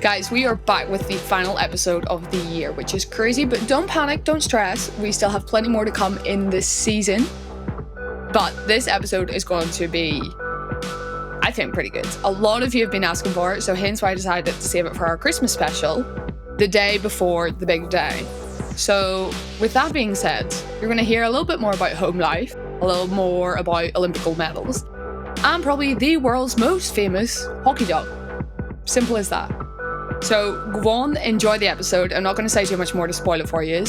Guys, we are back with the final episode of the year, which is crazy, but don't panic, don't stress. We still have plenty more to come in this season. But this episode is going to be, I think, pretty good. A lot of you have been asking for it, so hence why I decided to save it for our Christmas special, the day before the big day. So with that being said, you're going to hear a little bit more about home life, a little more about Olympic gold medals, and probably the world's most famous hockey dog. Simple as that. So go on, enjoy the episode. I'm not going to say too much more to spoil it for you.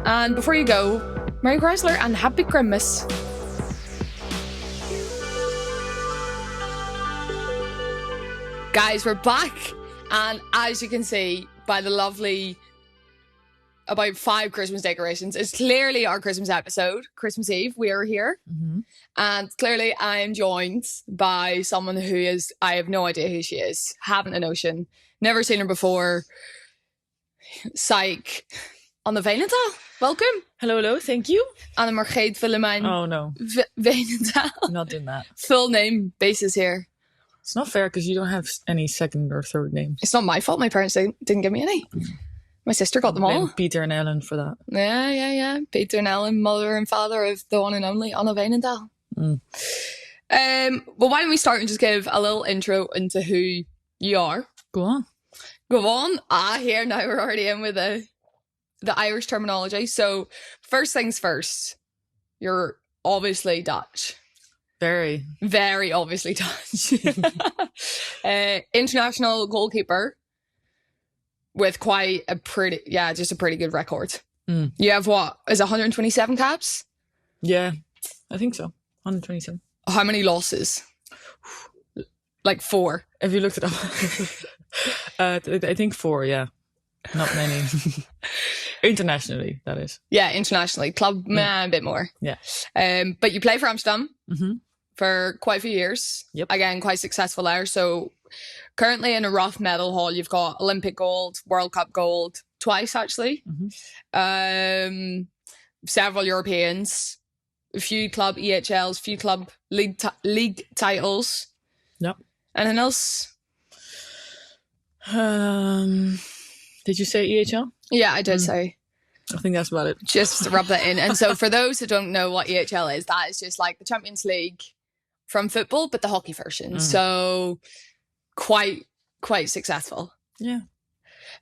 And before you go, Merry Chrysler and Happy Christmas. Guys, we're back. And as you can see by the lovely, about 5 Christmas decorations, it's clearly our Christmas episode, Christmas Eve. We are here. Mm-hmm. And clearly I am joined by someone who is, I have no idea who she is. Haven't a notion. Never seen her before. Psych. Anne Veenendaal, welcome. Hello, thank you. Anne Margreet Willemijn. Oh no. Veenendaal. I'm not doing that. Full name basis here. It's not fair because you don't have any second or third names. It's not my fault. My parents didn't give me any. My sister got them all. Peter and Ellen for that. Yeah. Peter and Ellen, mother and father of the one and only Anne Veenendaal. Well, why don't we start and just give a little intro into who you are? Go on. Here now we're already in with the Irish terminology. So first things first, you're obviously Dutch. Very. Very obviously Dutch. International goalkeeper with quite a pretty good record. You have what? Is it 127 caps? Yeah, I think so. 127. How many losses? Like 4. Have you looked it up? I think 4, yeah. Not many. Internationally, that is. Yeah, internationally. Club, a bit more. Yeah. But you play for Amsterdam for quite a few years. Yep. Again, quite successful there. So currently in a rough medal haul, you've got Olympic gold, World Cup gold, twice actually. Several Europeans, a few club EHLs, few club league titles. Yep. Anything else? Did you say EHL? Yeah, I did say. I think that's about it. Just to rub that in. And so for those who don't know what EHL is, that is just like the Champions League from football, but the hockey version. So quite successful. Yeah.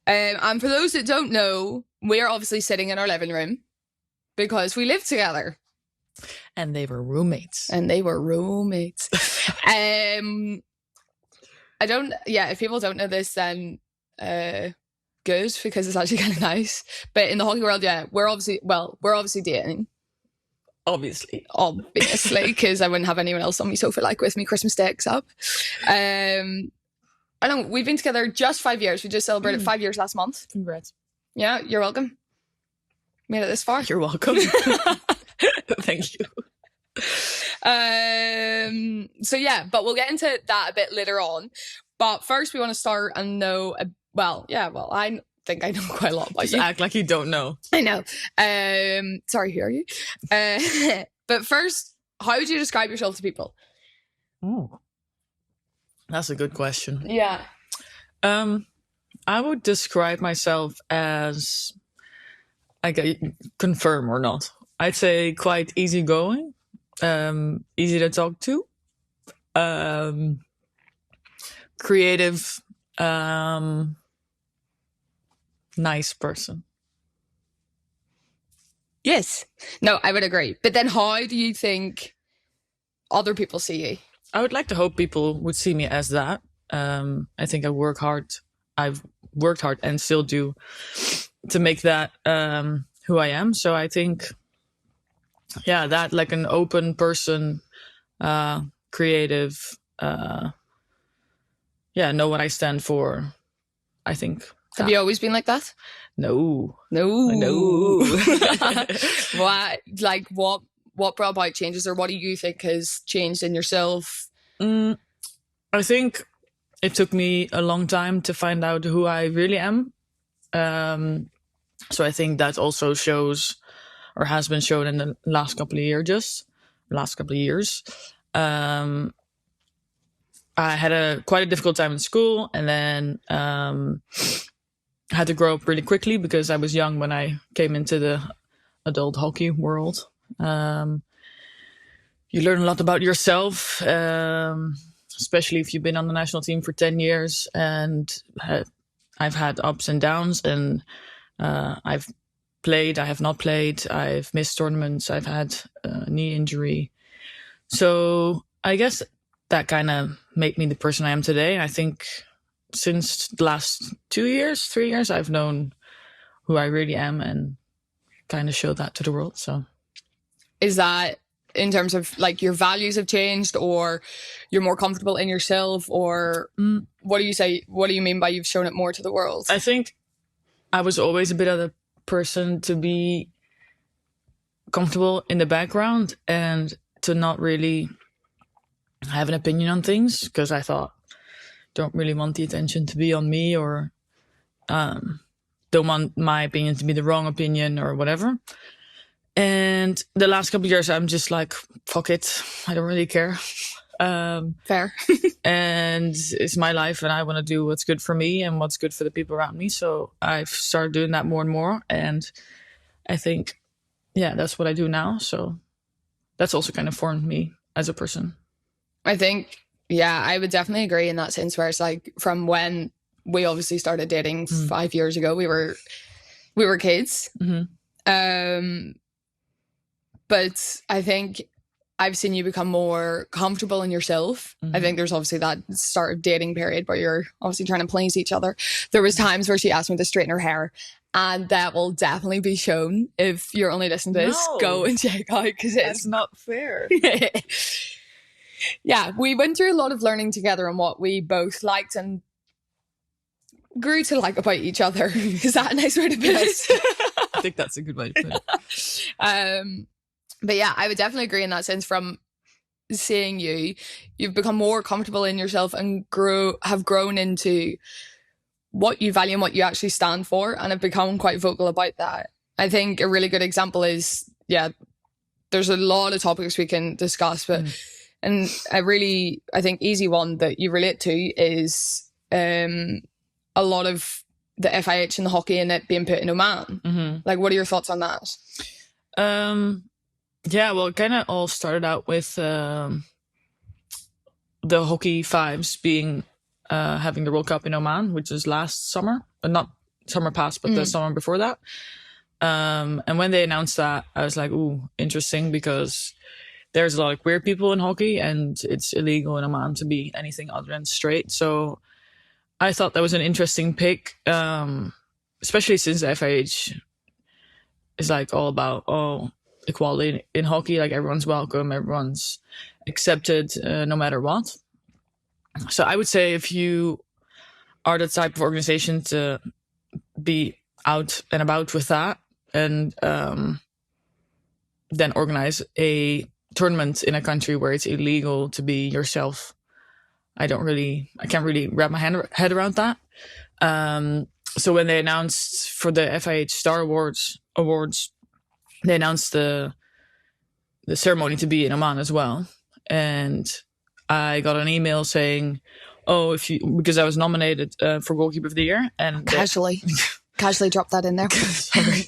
And for those that don't know, we're obviously sitting in our living room because we live together. And they were roommates. If people don't know this, then good, because it's actually kind of nice. But in the hockey world, we're obviously dating. Obviously, because I wouldn't have anyone else on my sofa like with me Christmas Day up. I know we've been together just 5 years. We just celebrated 5 years last month. Congrats. Yeah, you're welcome. Made it this far. You're welcome. Thank you. But we'll get into that a bit later on. But first, we want to start and know. I think I know quite a lot about Just you. Act like you don't know. I know. Sorry, who are you? But first, how would you describe yourself to people? Oh, that's a good question. Yeah. I would describe myself as, confirm or not, I'd say quite easygoing, easy to talk to, creative, nice person. Yes. No, I would agree. But then how do you think other people see you? I would like to hope people would see me as that. I think I've worked hard and still do to make that who I am. So I think, that like an open person, creative, know what I stand for. I think. Have you always been like that? No. What brought about changes, or what do you think has changed in yourself? I think it took me a long time to find out who I really am. So I think that also shows, or has been shown in the last couple of years. I had quite a difficult time in school, and then had to grow up really quickly because I was young when I came into the adult hockey world. You learn a lot about yourself, especially if you've been on the national team for 10 years. And I've had ups and downs, and I've played, I have not played, I've missed tournaments, I've had a knee injury. So I guess that kind of made me the person I am today. I think since the last 3 years, I've known who I really am and kind of showed that to the world. So is that in terms of like your values have changed, or you're more comfortable in yourself, or what do you mean by you've shown it more to the world? I think I was always a bit of the person to be comfortable in the background and to not really have an opinion on things, because I thought, don't really want the attention to be on me, or don't want my opinion to be the wrong opinion or whatever. And the last couple of years, I'm just like, fuck it, I don't really care. Fair. And it's my life, and I want to do what's good for me and what's good for the people around me. So I've started doing that more and more, and I think, yeah, that's what I do now. So that's also kind of formed me as a person. I think, yeah, I would definitely agree in that sense, where it's like from when we obviously started dating 5 years ago, we were kids. But I think I've seen you become more comfortable in yourself. I think there's obviously that start of dating period where you're obviously trying to please each other. There was times where she asked me to straighten her hair, and that will definitely be shown. If you're only listening to this, go and check out, because it's not fair. Yeah, we went through a lot of learning together on what we both liked and grew to like about each other. Is that a nice way to put it? I think that's a good way to put it. But yeah, I would definitely agree in that sense. From seeing you've become more comfortable in yourself and have grown into what you value and what you actually stand for, and have become quite vocal about that. I think a really good example is, yeah, there's a lot of topics we can discuss, but and I think easy one that you relate to is a lot of the FIH and the hockey and it being put in Oman. Like, what are your thoughts on that? Yeah, well, it kind of all started out with the hockey fives being having the World Cup in Oman, which was last summer, not summer past, but the summer before that. And when they announced that, I was like, ooh, interesting, because there's a lot of queer people in hockey, and it's illegal in Oman to be anything other than straight. So I thought that was an interesting pick, especially since the FIH is like all about equality in hockey. Like, everyone's welcome, everyone's accepted, no matter what. So I would say if you are the type of organization to be out and about with that, and then organize a tournament in a country where it's illegal to be yourself, I can't really wrap my head around that. So when they announced for the FIH Star Awards, they announced the ceremony to be in Oman as well. And I got an email saying, because I was nominated for goalkeeper of the year, and casually dropped that in there. Sorry.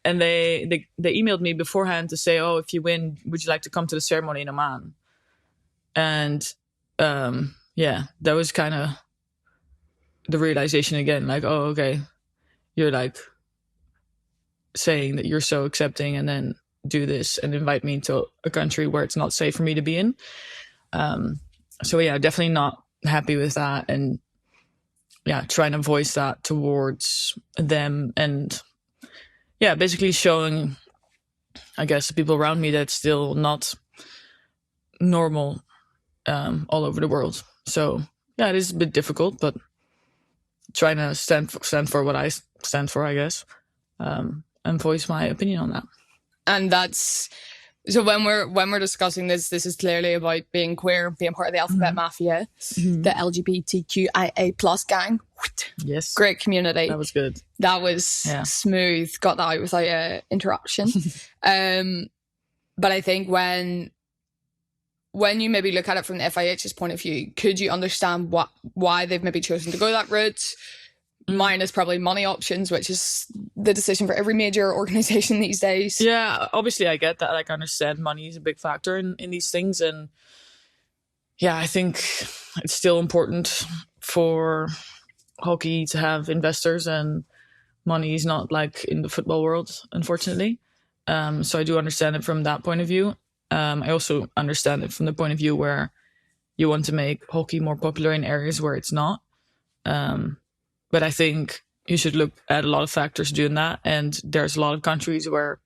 And they emailed me beforehand to say, if you win, would you like to come to the ceremony in Oman? And yeah, that was kind of the realization again, like, okay, you're like saying that you're so accepting, and then do this and invite me to a country where it's not safe for me to be in. So yeah, definitely not happy with that, and yeah, trying to voice that towards them, and yeah, basically showing, I guess, the people around me that it's still not normal all over the world. So yeah, it is a bit difficult, but trying to stand for what I stand for, I guess, and voice my opinion on that. And that's, so when we're discussing this is clearly about being queer, being part of the Alphabet Mafia, the LGBTQIA plus gang. Yes. Great community. That was good. That was smooth. Got that out without an interruption. But I think when when you maybe look at it from the FIH's point of view, could you understand why they've maybe chosen to go that route? Minus probably money options, which is the decision for every major organization these days. Yeah, obviously I get that. Like, I understand money is a big factor in these things. And yeah, I think it's still important for hockey to have investors, and money is not like in the football world, unfortunately. So I do understand it from that point of view. I also understand it from the point of view where you want to make hockey more popular in areas where it's not. But I think you should look at a lot of factors doing that. And there's a lot of countries where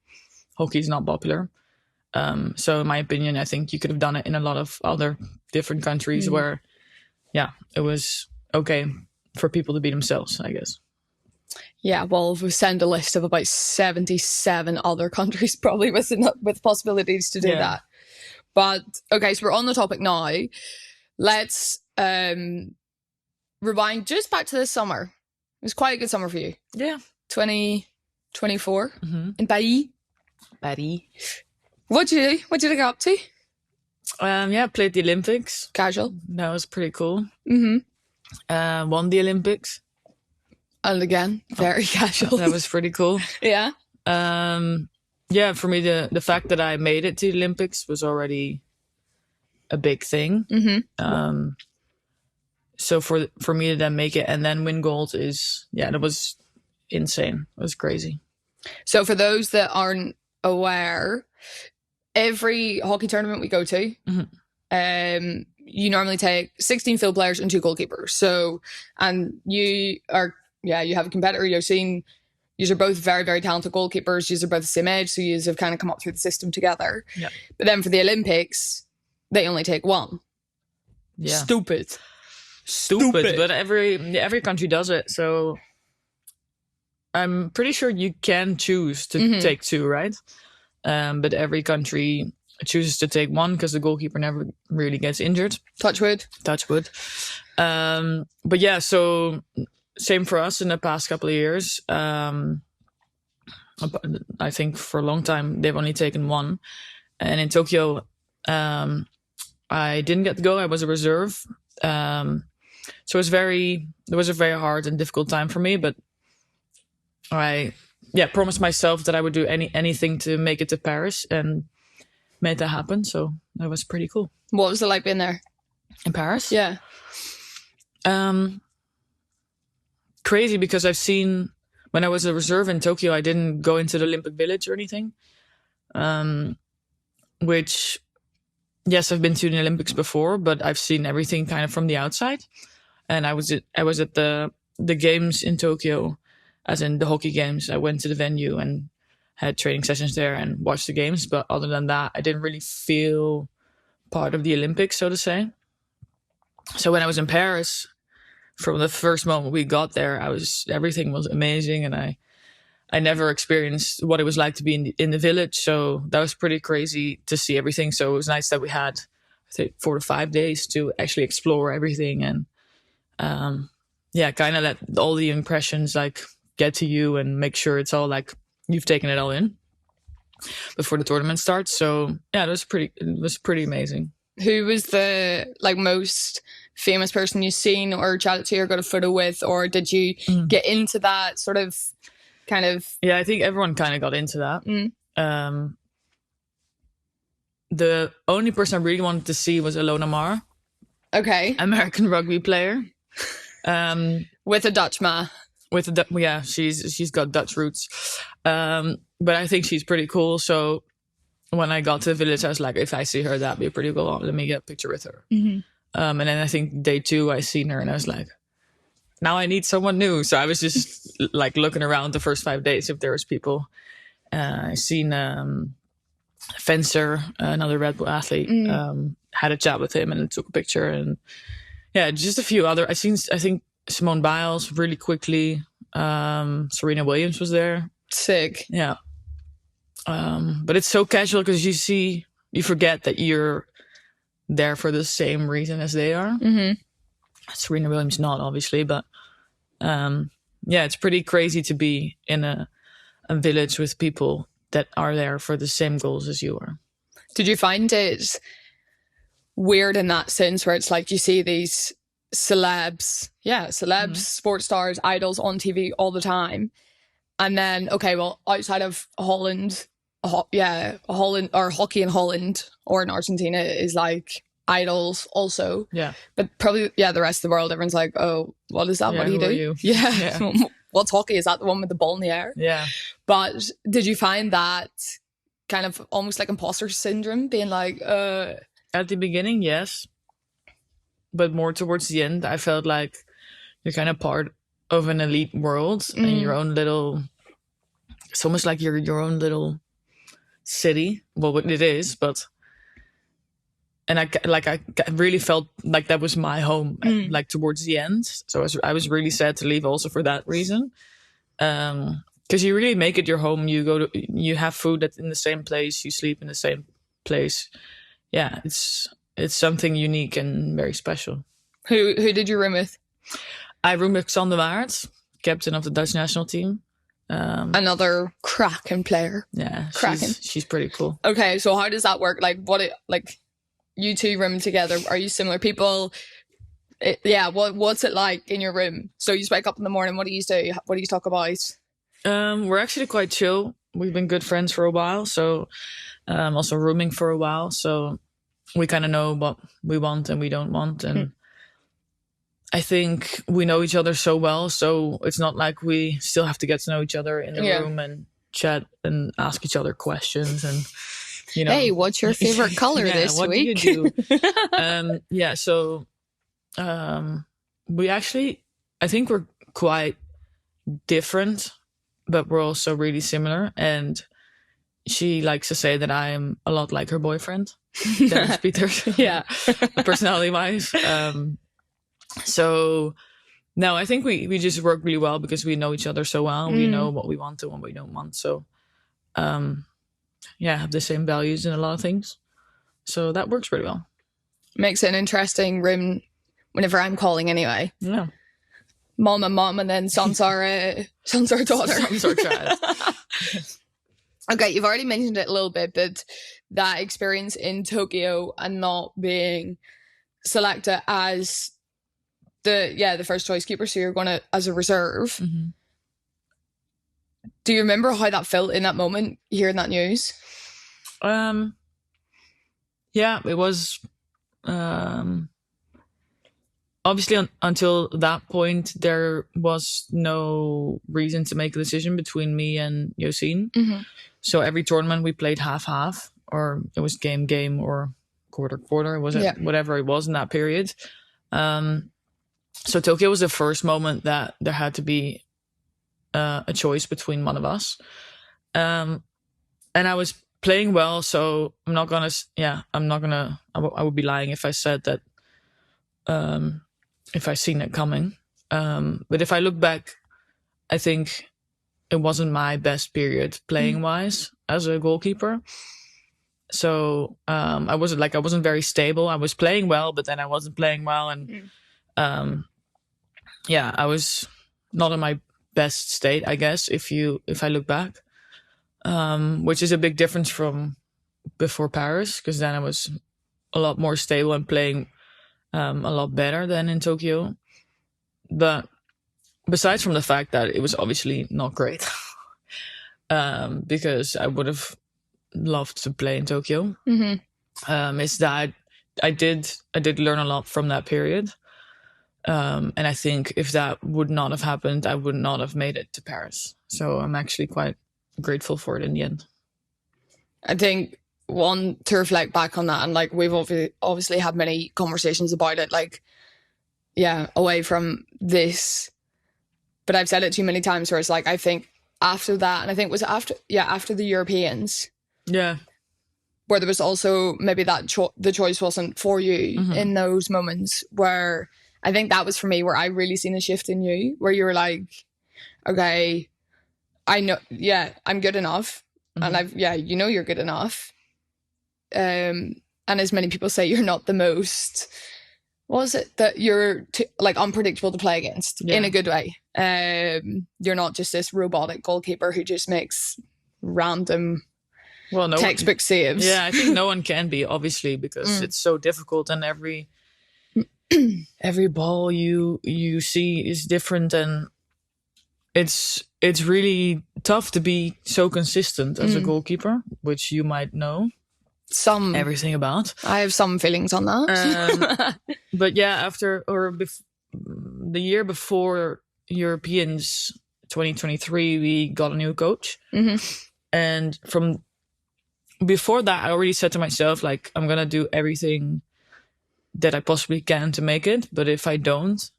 hockey is not popular. So in my opinion, I think you could have done it in a lot of other different countries where, yeah, it was okay for people to be themselves, I guess. Yeah, well, if we send a list of about 77 other countries probably with possibilities to do that. But, okay, so we're on the topic now. Let's rewind just back to this summer. It was quite a good summer for you. Yeah. 2024 in Paris. What'd you do? What'd you get up to? Yeah, played the Olympics. Casual. That was pretty cool. Won the Olympics. And again, very casual. That was pretty cool. Yeah. Yeah, for me, the fact that I made it to the Olympics was already a big thing. So for me to then make it and then win gold that was insane. It was crazy. So for those that aren't aware, every hockey tournament we go to, you normally take 16 field players and 2 goalkeepers. So, and you have a competitor. You've seen, you are both very, very talented goalkeepers. You are both the same age, so you have kind of come up through the system together. Yeah. But then for the Olympics, they only take 1. Yeah. Stupid. But every country does it. So I'm pretty sure you can choose to take 2, right? But every country chooses to take 1 because the goalkeeper never really gets injured. Touch wood. But yeah, so same for us in the past couple of years. I think for a long time they've only taken 1. And in Tokyo, I didn't get to go. I was a reserve. So it was a very hard and difficult time for me, but I promised myself that I would do anything to make it to Paris and made that happen. So that was pretty cool. What was it like being there? In Paris? Yeah. Crazy, because I've seen, when I was a reserve in Tokyo, I didn't go into the Olympic Village or anything. Which, yes, I've been to the Olympics before, but I've seen everything kind of from the outside. And I was at the games in Tokyo, as in the hockey games. I went to the venue and had training sessions there and watched the games. But other than that, I didn't really feel part of the Olympics, so to say. So when I was in Paris, from the first moment we got there, everything was amazing, and I never experienced what it was like to be in the village. So that was pretty crazy to see everything. So it was nice that we had, I think, 4 to 5 days to actually explore everything and kind of let all the impressions like get to you and make sure it's all like you've taken it all in before the tournament starts. So yeah, it was pretty amazing. Who was the most famous person you've seen or chatted to or got a photo with, or did you get into that sort of kind of? Yeah, I think everyone kind of got into that. The only person I really wanted to see was Ilona Maher. Okay. American rugby player. With a Dutch ma. She's got Dutch roots. But I think she's pretty cool. So when I got to the village, I was like, if I see her, that'd be pretty cool. Let me get a picture with her. And then I think day 2, I seen her and I was like, now I need someone new. So I was just like looking around the first 5 days if there was people. I seen Fencer, another Red Bull athlete, had a chat with him and took a picture. And yeah, just a few other. I think Simone Biles really quickly. Serena Williams was there. Sick. Yeah. But it's so casual because you forget that you're there for the same reason as they are. Serena Williams not, obviously, but it's pretty crazy to be in a village with people that are there for the same goals as you are. Did you find it weird in that sense where it's like you see these celebs, sports stars, idols on TV all the time. And then, okay, well, outside of Holland, Holland or hockey in Holland or in Argentina is like idols also. Yeah. But probably, the rest of the world, everyone's like, oh, what is that? Yeah, what do you who do? are you? Yeah. What's hockey? Is that the one with the ball in the air? Yeah. But did you find that kind of almost like imposter syndrome, being like, At the beginning, yes. But more towards the end, I felt like you're kind of part of an elite world and your own little, it's almost like your own little city. Well, it is, but, and I really felt like that was my home, like towards the end. So I was really sad to leave also for that reason. Because you really make it your home. You have food that's in the same place, you sleep in the same place. Yeah, it's something unique and very special. Who did you room with? I roomed with Xander Waard, captain of the Dutch national team. Another cracking player. Yeah, cracking. She's pretty cool. Okay, so how does that work? Like, you two room together? Are you similar people? What's it like in your room? So you just wake up in the morning. What do you do? What do you talk about? We're actually quite chill. We've been good friends for a while, so also rooming for a while. So we kind of know what we want and we don't want, and I think we know each other so well. So it's not like we still have to get to know each other in the room and chat and ask each other questions and. Hey, what's your favorite color this week? What do you do? So we actually, I think we're quite different, but we're also really similar. And she likes to say that I am a lot like her boyfriend, Dennis Peters. Personality-wise. So no, I think we just work really well because we know each other so well. We know what we want and what we don't want. So have the same values in a lot of things. So that works pretty well. Makes it an interesting room whenever I'm calling anyway. Yeah. Mom and then son's our daughter. Son's our child. Okay, you've already mentioned it a little bit, but that experience in Tokyo and not being selected as the first choice keeper, so you're going to as a reserve. Mm-hmm. Do you remember how that felt in that moment, hearing that news? It was obviously until that point there was no reason to make a decision between me and Josine. Mm-hmm. So every tournament we played half, or it was game or quarter. Whatever it was in that period. So Tokyo was the first moment that there had to be a choice between one of us. And I was playing well, so I would be lying if I said that if I seen it coming. But if I look back, I think it wasn't my best period playing wise as a goalkeeper. So I wasn't very stable. I was playing well, but then I wasn't playing well, and I was not in my best state, I guess, if I look back, which is a big difference from before Paris, because then I was a lot more stable and playing a lot better than in Tokyo. But besides from the fact that it was obviously not great, because I would have loved to play in Tokyo, is that I did learn a lot from that period. And I think if that would not have happened, I would not have made it to Paris. So I'm actually quite grateful for it in the end. I think to reflect back on that, and like we've obviously had many conversations about it, like, away from this, but I've said it too many times where it's like, I think after that, and I think it was after the Europeans. Yeah. Where there was also maybe that the choice wasn't for you in those moments, where I think that was for me where I really seen a shift in you, where you were like, okay, I know, I'm good enough. And you're good enough. And as many people say, you're not the most, what was it, that you're unpredictable to play against in a good way. You're not just this robotic goalkeeper who just makes random Well, no textbook saves. Yeah, I think no one can be, obviously, because it's so difficult, and every ball you see is different, and it's really tough to be so consistent as a goalkeeper, which you might know everything about. I have some feelings on that. But yeah, the year before Europeans 2023, we got a new coach. And from before that, I already said to myself, like, I'm going to do everything that I possibly can to make it. But if I don't,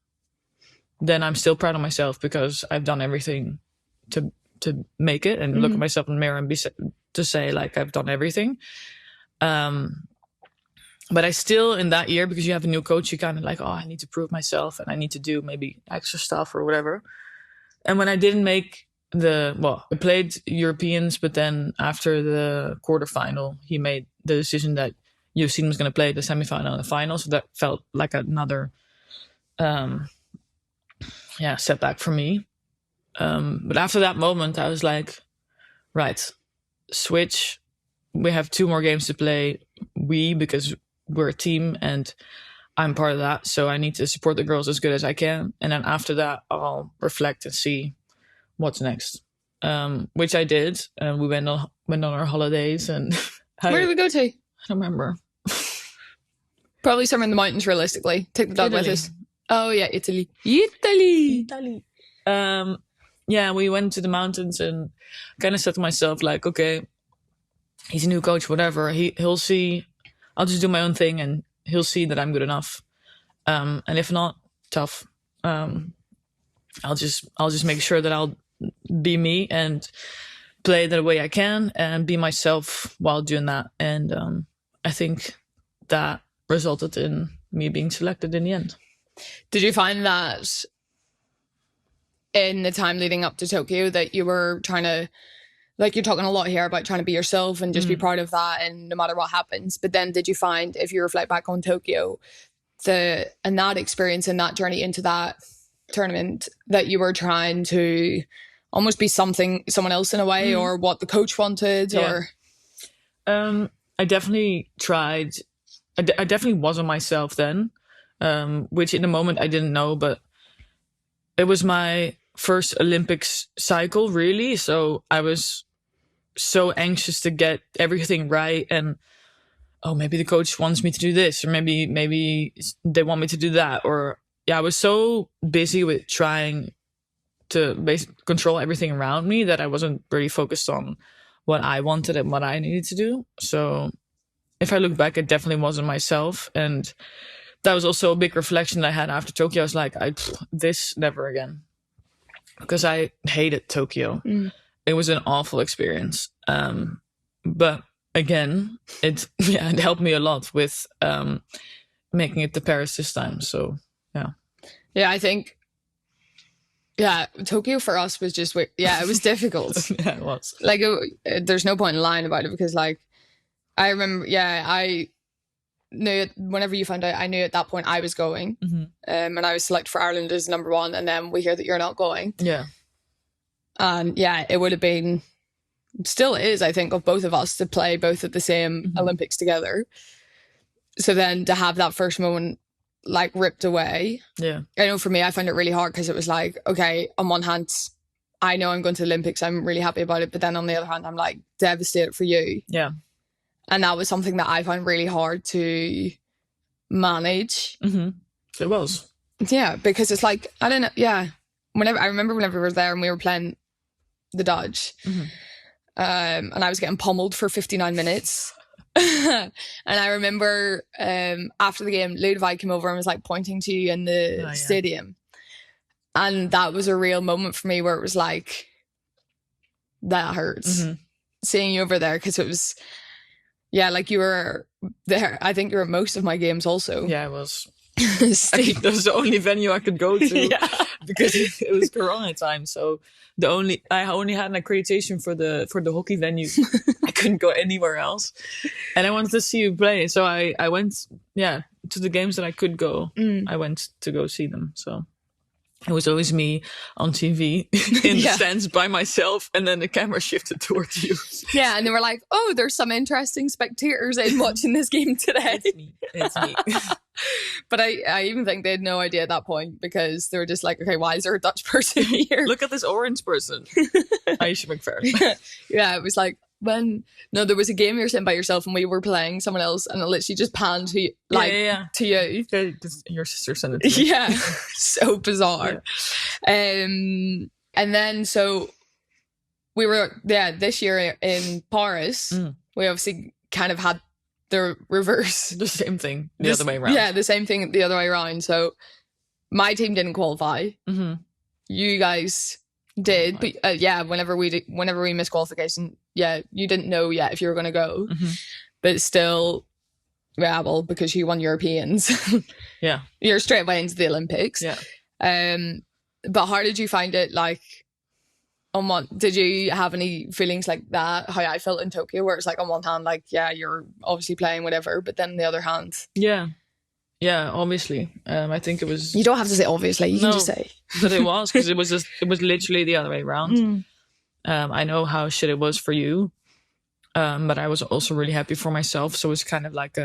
then I'm still proud of myself because I've done everything to make it, and look at myself in the mirror and to say, like, I've done everything. But I still, in that year, because you have a new coach, you kind of like, I need to prove myself and I need to do maybe extra stuff or whatever. And when I didn't make I played Europeans, but then after the quarterfinal, he made the decision that UFC was going to play the semifinal and the final. So that felt like another, setback for me. But after that moment, I was like, right, switch. We have 2 more games to play. Because we're a team and I'm part of that. So I need to support the girls as good as I can. And then after that, I'll reflect and see what's next. Which I did. And we went on our holidays. And where did we go to? I don't remember. Probably somewhere in the mountains, realistically. Take the dog with us. Oh yeah, Italy. We went to the mountains and kind of said to myself, like, okay, he's a new coach, whatever. He'll see. I'll just do my own thing, and he'll see that I'm good enough. And if not, tough. I'll just make sure that I'll be me and play the way I can and be myself while doing that. And I think that resulted in me being selected in the end. Did you find that in the time leading up to Tokyo that you were trying to, like, you're talking a lot here about trying to be yourself and just be proud of that, and no matter what happens. But then did you find, if you reflect back on Tokyo, and that experience and that journey into that tournament, that you were trying to almost be someone else in a way, or what the coach wanted? Yeah. Or I definitely tried. I definitely wasn't myself then, which in the moment I didn't know, but it was my first Olympics cycle, really. So I was so anxious to get everything right, and maybe the coach wants me to do this, or maybe they want me to do that, or I was so busy with trying to basically control everything around me that I wasn't really focused on what I wanted and what I needed to do. So if I look back, it definitely wasn't myself, and that was also a big reflection that I had after Tokyo. I was like, this never again, because I hated Tokyo. It was an awful experience. But again, it helped me a lot with making it to Paris this time. So, yeah. Yeah, I think, Tokyo for us was just, it was difficult. Yeah, it was. Like, there's no point in lying about it, because, like, I remember, I knew it, whenever you found out, I knew at that point I was going. And I was selected for Ireland as number 1, and then we hear that you're not going. Yeah. And it would have been, still is, I think, of both of us to play both at the same Olympics together. So then to have that first moment, like, ripped away. Yeah. I know for me, I found it really hard, because it was like, okay, on one hand, I know I'm going to the Olympics, I'm really happy about it. But then on the other hand, I'm like devastated for you. Yeah. And that was something that I found really hard to manage. It was. Yeah, because it's like, I don't know. Yeah. I remember whenever we were there and we were playing the Dodge, and I was getting pummeled for 59 minutes. And I remember after the game, Ludovic came over and was like pointing to you in the stadium. And that was a real moment for me where it was like, that hurts. Seeing you over there, because it was, like, you were there. I think you were at most of my games also. Yeah, I was. I think that was the only venue I could go to because it was Corona time. So I only had an accreditation for the hockey venue. I couldn't go anywhere else, and I wanted to see you play. So I went to the games that I could go. I went to go see them. So it was always me on TV in the Yeah. stands by myself, and then the camera shifted towards you. Yeah, and they were like, "Oh, there's some interesting spectators in watching this game today." It's me. But I even think they had no idea at that point, because they were just like, "Okay, why is there a Dutch person here?" Look at this orange person. Aisha McFerrin. Yeah, it was like, there was a game you were sitting by yourself and we were playing someone else, and it literally just panned to you, to you. Yeah, 'cause your sister sent it to me. Yeah, so bizarre. And then so we were this year in Paris. We obviously kind of had the reverse, the same thing the other way around. Yeah, the same thing the other way around. So my team didn't qualify. You guys did, but whenever we missed qualification, you didn't know yet if you were going to go, but still, because you won Europeans, you're straight away into the Olympics. But how did you find it? Like, did you have any feelings like that? How I felt in Tokyo, where it's like on one hand, like, you're obviously playing whatever, but then on the other hand, obviously, I think it was. You don't have to say obviously. You can just say. But it was, because it was literally the other way around. I know how shit it was for you, but I was also really happy for myself. So it's kind of like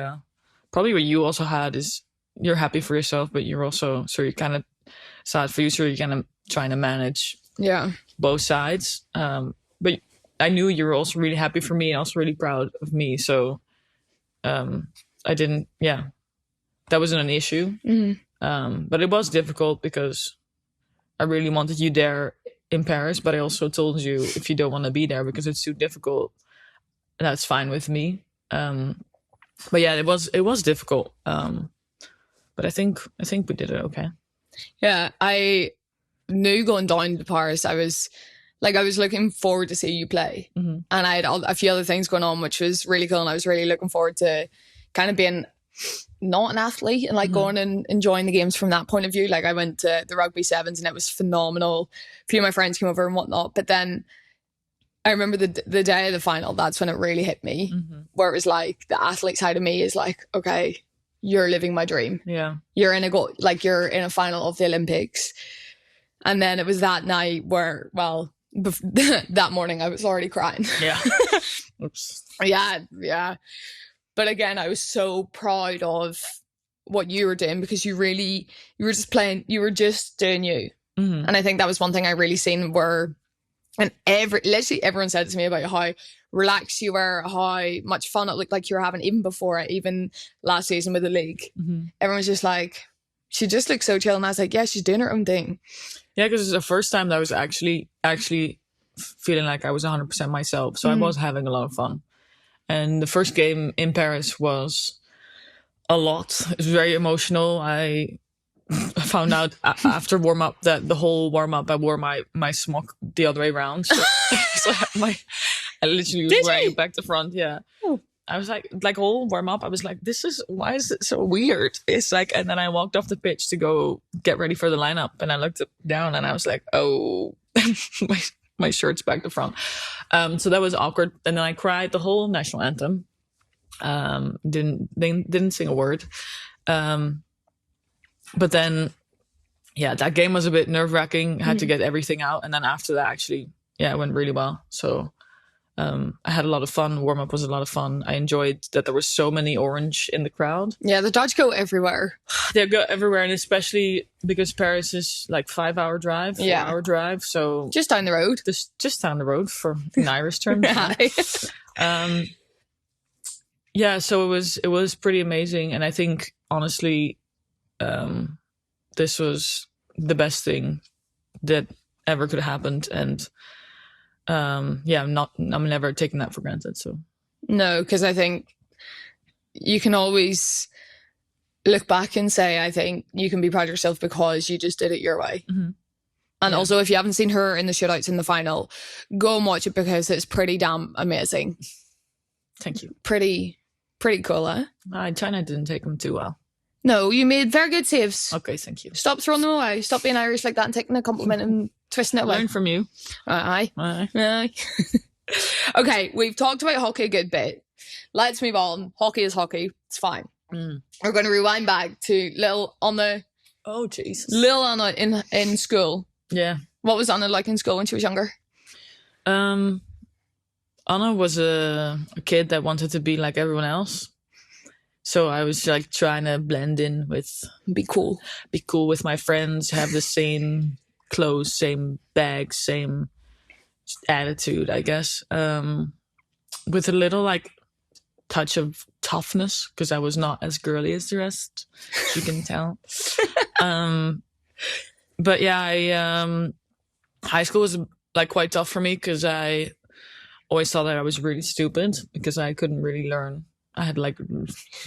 probably what you also had is you're happy for yourself, but you're also you're kind of sad for you. So you're kind of trying to manage both sides. But I knew you were also really happy for me and also really proud of me. So I didn't. That wasn't an issue. But it was difficult because I really wanted you there in Paris, but I also told you if you don't want to be there because it's too difficult, that's fine with me. But it was difficult. But I think we did it okay. Yeah, I knew going down to Paris, I was looking forward to see you play, and I had a few other things going on, which was really cool, and I was really looking forward to kind of being not an athlete and like going and enjoying the games from that point of view. Like, I went to the rugby sevens and it was phenomenal. A few of my friends came over and whatnot, but then I remember the day of the final, that's when it really hit me, where it was like the athlete side of me is like, okay, you're living my dream. Yeah. You're in a final of the Olympics. And then it was that night where, that morning I was already crying. Yeah. Oops. Yeah. But again, I was so proud of what you were doing, because you were just playing, you were just doing you. And I think that was one thing I really seen literally everyone said to me about how relaxed you were, how much fun it looked like you were having, even before it, even last season with the league. Everyone was just like, she just looks so chill. And I was like, yeah, she's doing her own thing. Yeah, because it's the first time that I was actually feeling like I was 100% myself. So I was having a lot of fun. And the first game in Paris was a lot. It was very emotional. I found out after warm-up that the whole warm-up I wore my smock the other way around. So, I literally was wearing it back to front. Yeah. Oh. I was like whole warm-up, I was like, why is it so weird? It's like, and then I walked off the pitch to go get ready for the lineup, and I looked down and I was like, oh, my shirt's back to front. So that was awkward. And then I cried the whole national anthem. Didn't sing a word. But then, that game was a bit nerve-wracking. I had to get everything out. And then after that, actually, it went really well. So I had a lot of fun. Warm-up was a lot of fun. I enjoyed that there was so many orange in the crowd. Yeah, the Dutch go everywhere. They go everywhere, and especially because Paris is like 5-hour drive, 4-hour drive. So just down the road. Just down the road for in Irish terms. So it was pretty amazing. And I think, honestly, this was the best thing that ever could have happened. And I'm never taking that for granted. So no, because I think you can always look back and say, I think you can be proud of yourself because you just did it your way. And also, if you haven't seen her in the shootouts in the final, go and watch it, because it's pretty damn amazing. Thank you. Pretty cool, eh? China didn't take them too well. No, you made very good saves. Okay, thank you. Stop throwing them away. Stop being Irish like that and taking a compliment and twisting it away. Learn from you. Aye. Okay, we've talked about hockey a good bit. Let's move on. Hockey is hockey. It's fine. We're going to rewind back to little on the Oh, Jesus. Little Anna in school. Yeah. What was Anna like in school when she was younger? Anna was a kid that wanted to be like everyone else. So I was like trying to blend in with... Be cool with my friends, have the same clothes, same bags, same attitude, I guess. With a little like touch of toughness, because I was not as girly as the rest, as you can tell. But yeah, high school was like quite tough for me because I always thought that I was really stupid because I couldn't really learn. I had like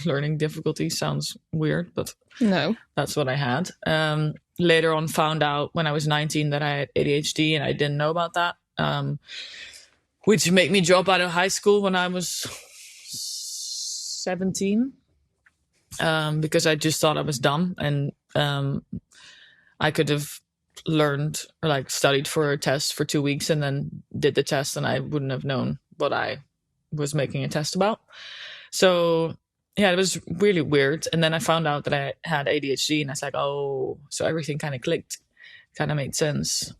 learning difficulties. Sounds weird, but no, that's what I had. Later on, found out when I was 19 that I had ADHD, and I didn't know about that, which made me drop out of high school when I was 17, because I just thought I was dumb, and I could have learned or like studied for a test for 2 weeks and then did the test, and I wouldn't have known what I was making a test about. So yeah, it was really weird. And then I found out that I had ADHD, and I was like, oh, so everything kind of clicked, kind of made sense.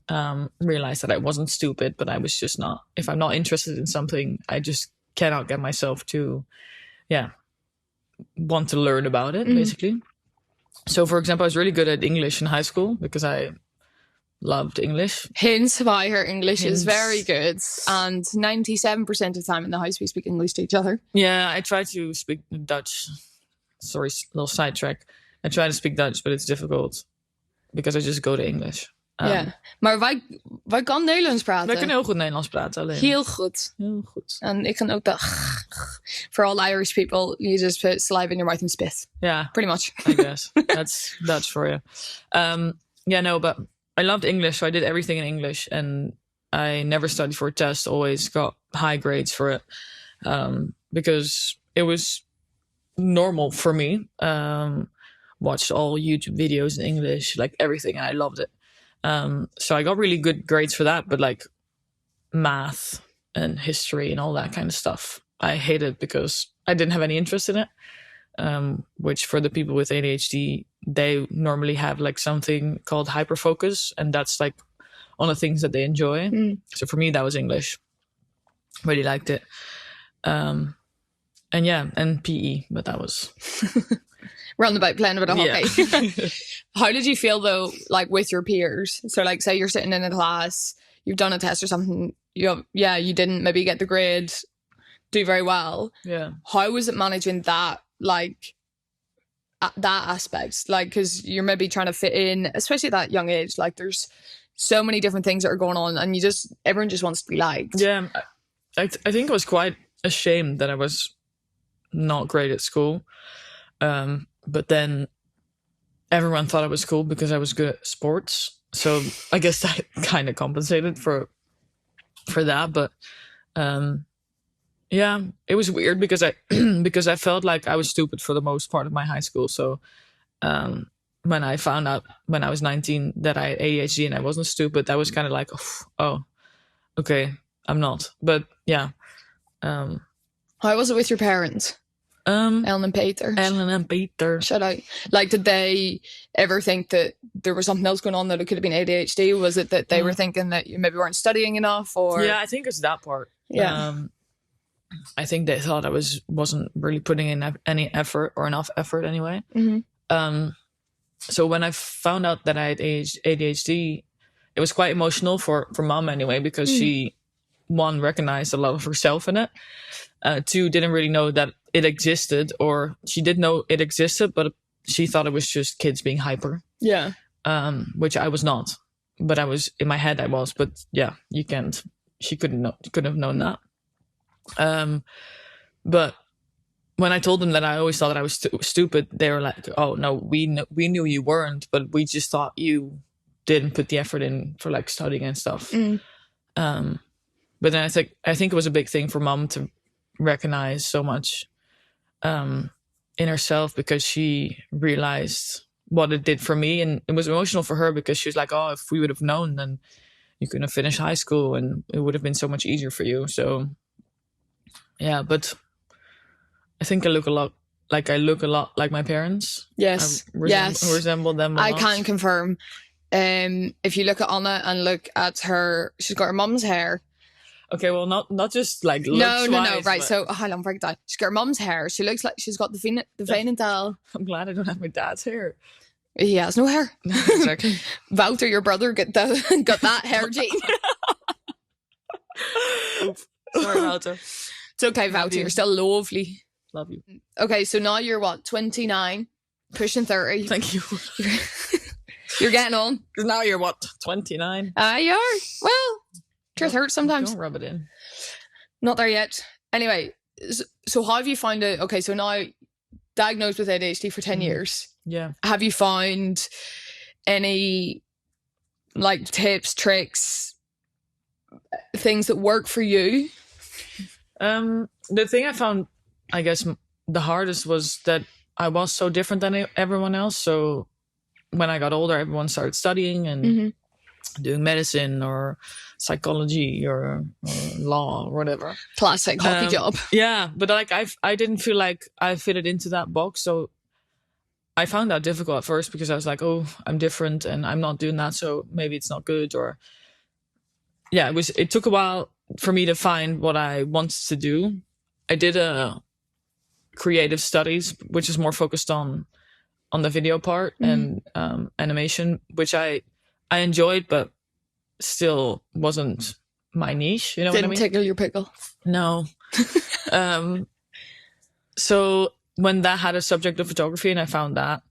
Realized that I wasn't stupid, but I was just not. If I'm not interested in something, I just cannot get myself to, want to learn about it, basically. So for example, I was really good at English in high school because I loved English. Hence why her English is very good. And 97% of the time in the house we speak English to each other. Yeah, I try to speak Dutch. Sorry, little sidetrack. I try to speak Dutch, but it's difficult because I just go to English. Ja, maar wij kan Nederlands praten. Wij kunnen heel goed Nederlands praten. Alleen. Heel goed. Heel goed. En ik kan ook dat... For all Irish people, you just put saliva in your mouth and spit. Yeah. Pretty much. I guess. That's Dutch for you. But I loved English, so I did everything in English. And I never studied for a test, always got high grades for it. Because it was normal for me. Watched all YouTube videos in English, like everything, and I loved it. So I got really good grades for that, but like math and history and all that kind of stuff, I hated because I didn't have any interest in it. Which for the people with ADHD, they normally have like something called hyperfocus, and that's like one of the things that they enjoy. So for me, that was English. Really liked it. And PE, but that was... Roundabout playing a bit of hockey. Yeah. How did you feel though, like with your peers? So like say you're sitting in a class, you've done a test or something, you didn't maybe get the grade, do very well. Yeah. How was it managing that, like that aspect? Like, because you're maybe trying to fit in, especially at that young age, like there's so many different things that are going on and everyone just wants to be liked. Yeah. I think I was quite ashamed that I was not great at school. But then everyone thought I was cool because I was good at sports. So I guess that kind of compensated for that. But it was weird because I felt like I was stupid for the most part of my high school. So when I found out when I was 19 that I had ADHD and I wasn't stupid, that was kind of like, oh, okay, I'm not. But yeah. How was it with your parents? Ellen and Peter. Shout out. Like, did they ever think that there was something else going on, that it could have been ADHD? Was it that they were thinking that you maybe weren't studying enough? Or yeah, I think it's that part. Yeah. I think they thought I wasn't really putting in any effort, or enough effort anyway. So when I found out that I had ADHD, it was quite emotional for mom anyway, because she, one, recognized a lot of herself in it. Two, didn't really know that it existed, or she did know it existed, but she thought it was just kids being hyper. Yeah. Which I was not, but I was in my head. I was, but yeah, you can't. She couldn't have known that. But when I told them that I always thought that I was stupid, they were like, "Oh no, we knew you weren't, but we just thought you didn't put the effort in for like studying and stuff." But then I think it was a big thing for mom to recognize so much in herself, because she realized what it did for me, and it was emotional for her because she was like, "Oh, if we would have known, then you couldn't have finished high school, and it would have been so much easier for you." So yeah, but I think I look a lot like I look a lot like my parents. Yes. I resemble them a I lot. can confirm. If you look at Anna and look at her, she's got her mum's hair. Okay, well, not just like looks No. wise, Right, but so hold on, break it down. She's got her mum's hair. She looks like she's got the Veenendaal. I'm glad I don't have my dad's hair. He has no hair. Exactly. Wouter, your brother, got that hair gene. Oops. Sorry, Wouter. It's okay, Wouter. You're still lovely. Love you. Okay, so now you're what, 29, pushing 30. Thank you. You're getting on. Because now you're what, 29? You are. Well, truth hurts sometimes. Don't rub it in. Not there yet. Anyway, so how have you found it? Okay, so now diagnosed with ADHD for 10 years. Yeah. Have you found any like tips, tricks, things that work for you? The thing I found, I guess, the hardest was that I was so different than everyone else. So when I got older, everyone started studying and doing medicine or psychology or law or whatever. Classic hockey job. Yeah, but like I didn't feel like I fitted into that box. So I found that difficult at first because I was like, oh, I'm different and I'm not doing that, so maybe it's not good. Or yeah, it took a while for me to find what I wanted to do. I did a creative studies, which is more focused on the video part and animation, which I enjoyed, but still wasn't my niche. You know what I mean? Didn't tickle your pickle. No. So when that had a subject of photography and I found that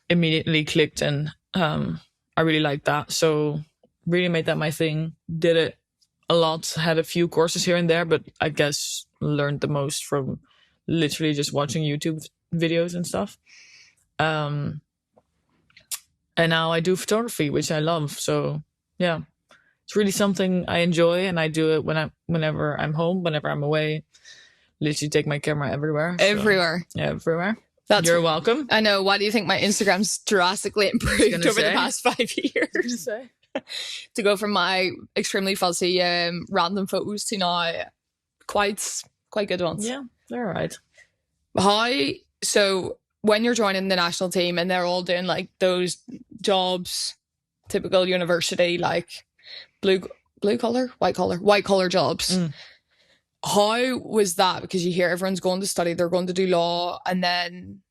immediately clicked, and I really liked that. So really made that my thing. Did it a lot. Had a few courses here and there, but I guess learned the most from literally just watching YouTube videos and stuff. And now I do photography, which I love. So yeah, it's really something I enjoy, and I do it whenever I'm home, whenever I'm away. Literally take my camera everywhere. Everywhere. So, yeah, everywhere. You're welcome. I know. Why do you think my Instagram's drastically improved over the past 5 years? To go from my extremely fuzzy random photos to now quite good ones. Yeah, they're all right. So when you're joining the national team and they're all doing like those jobs, typical university, like blue collar, white collar jobs. How was that? Because you hear everyone's going to study, they're going to do law, and then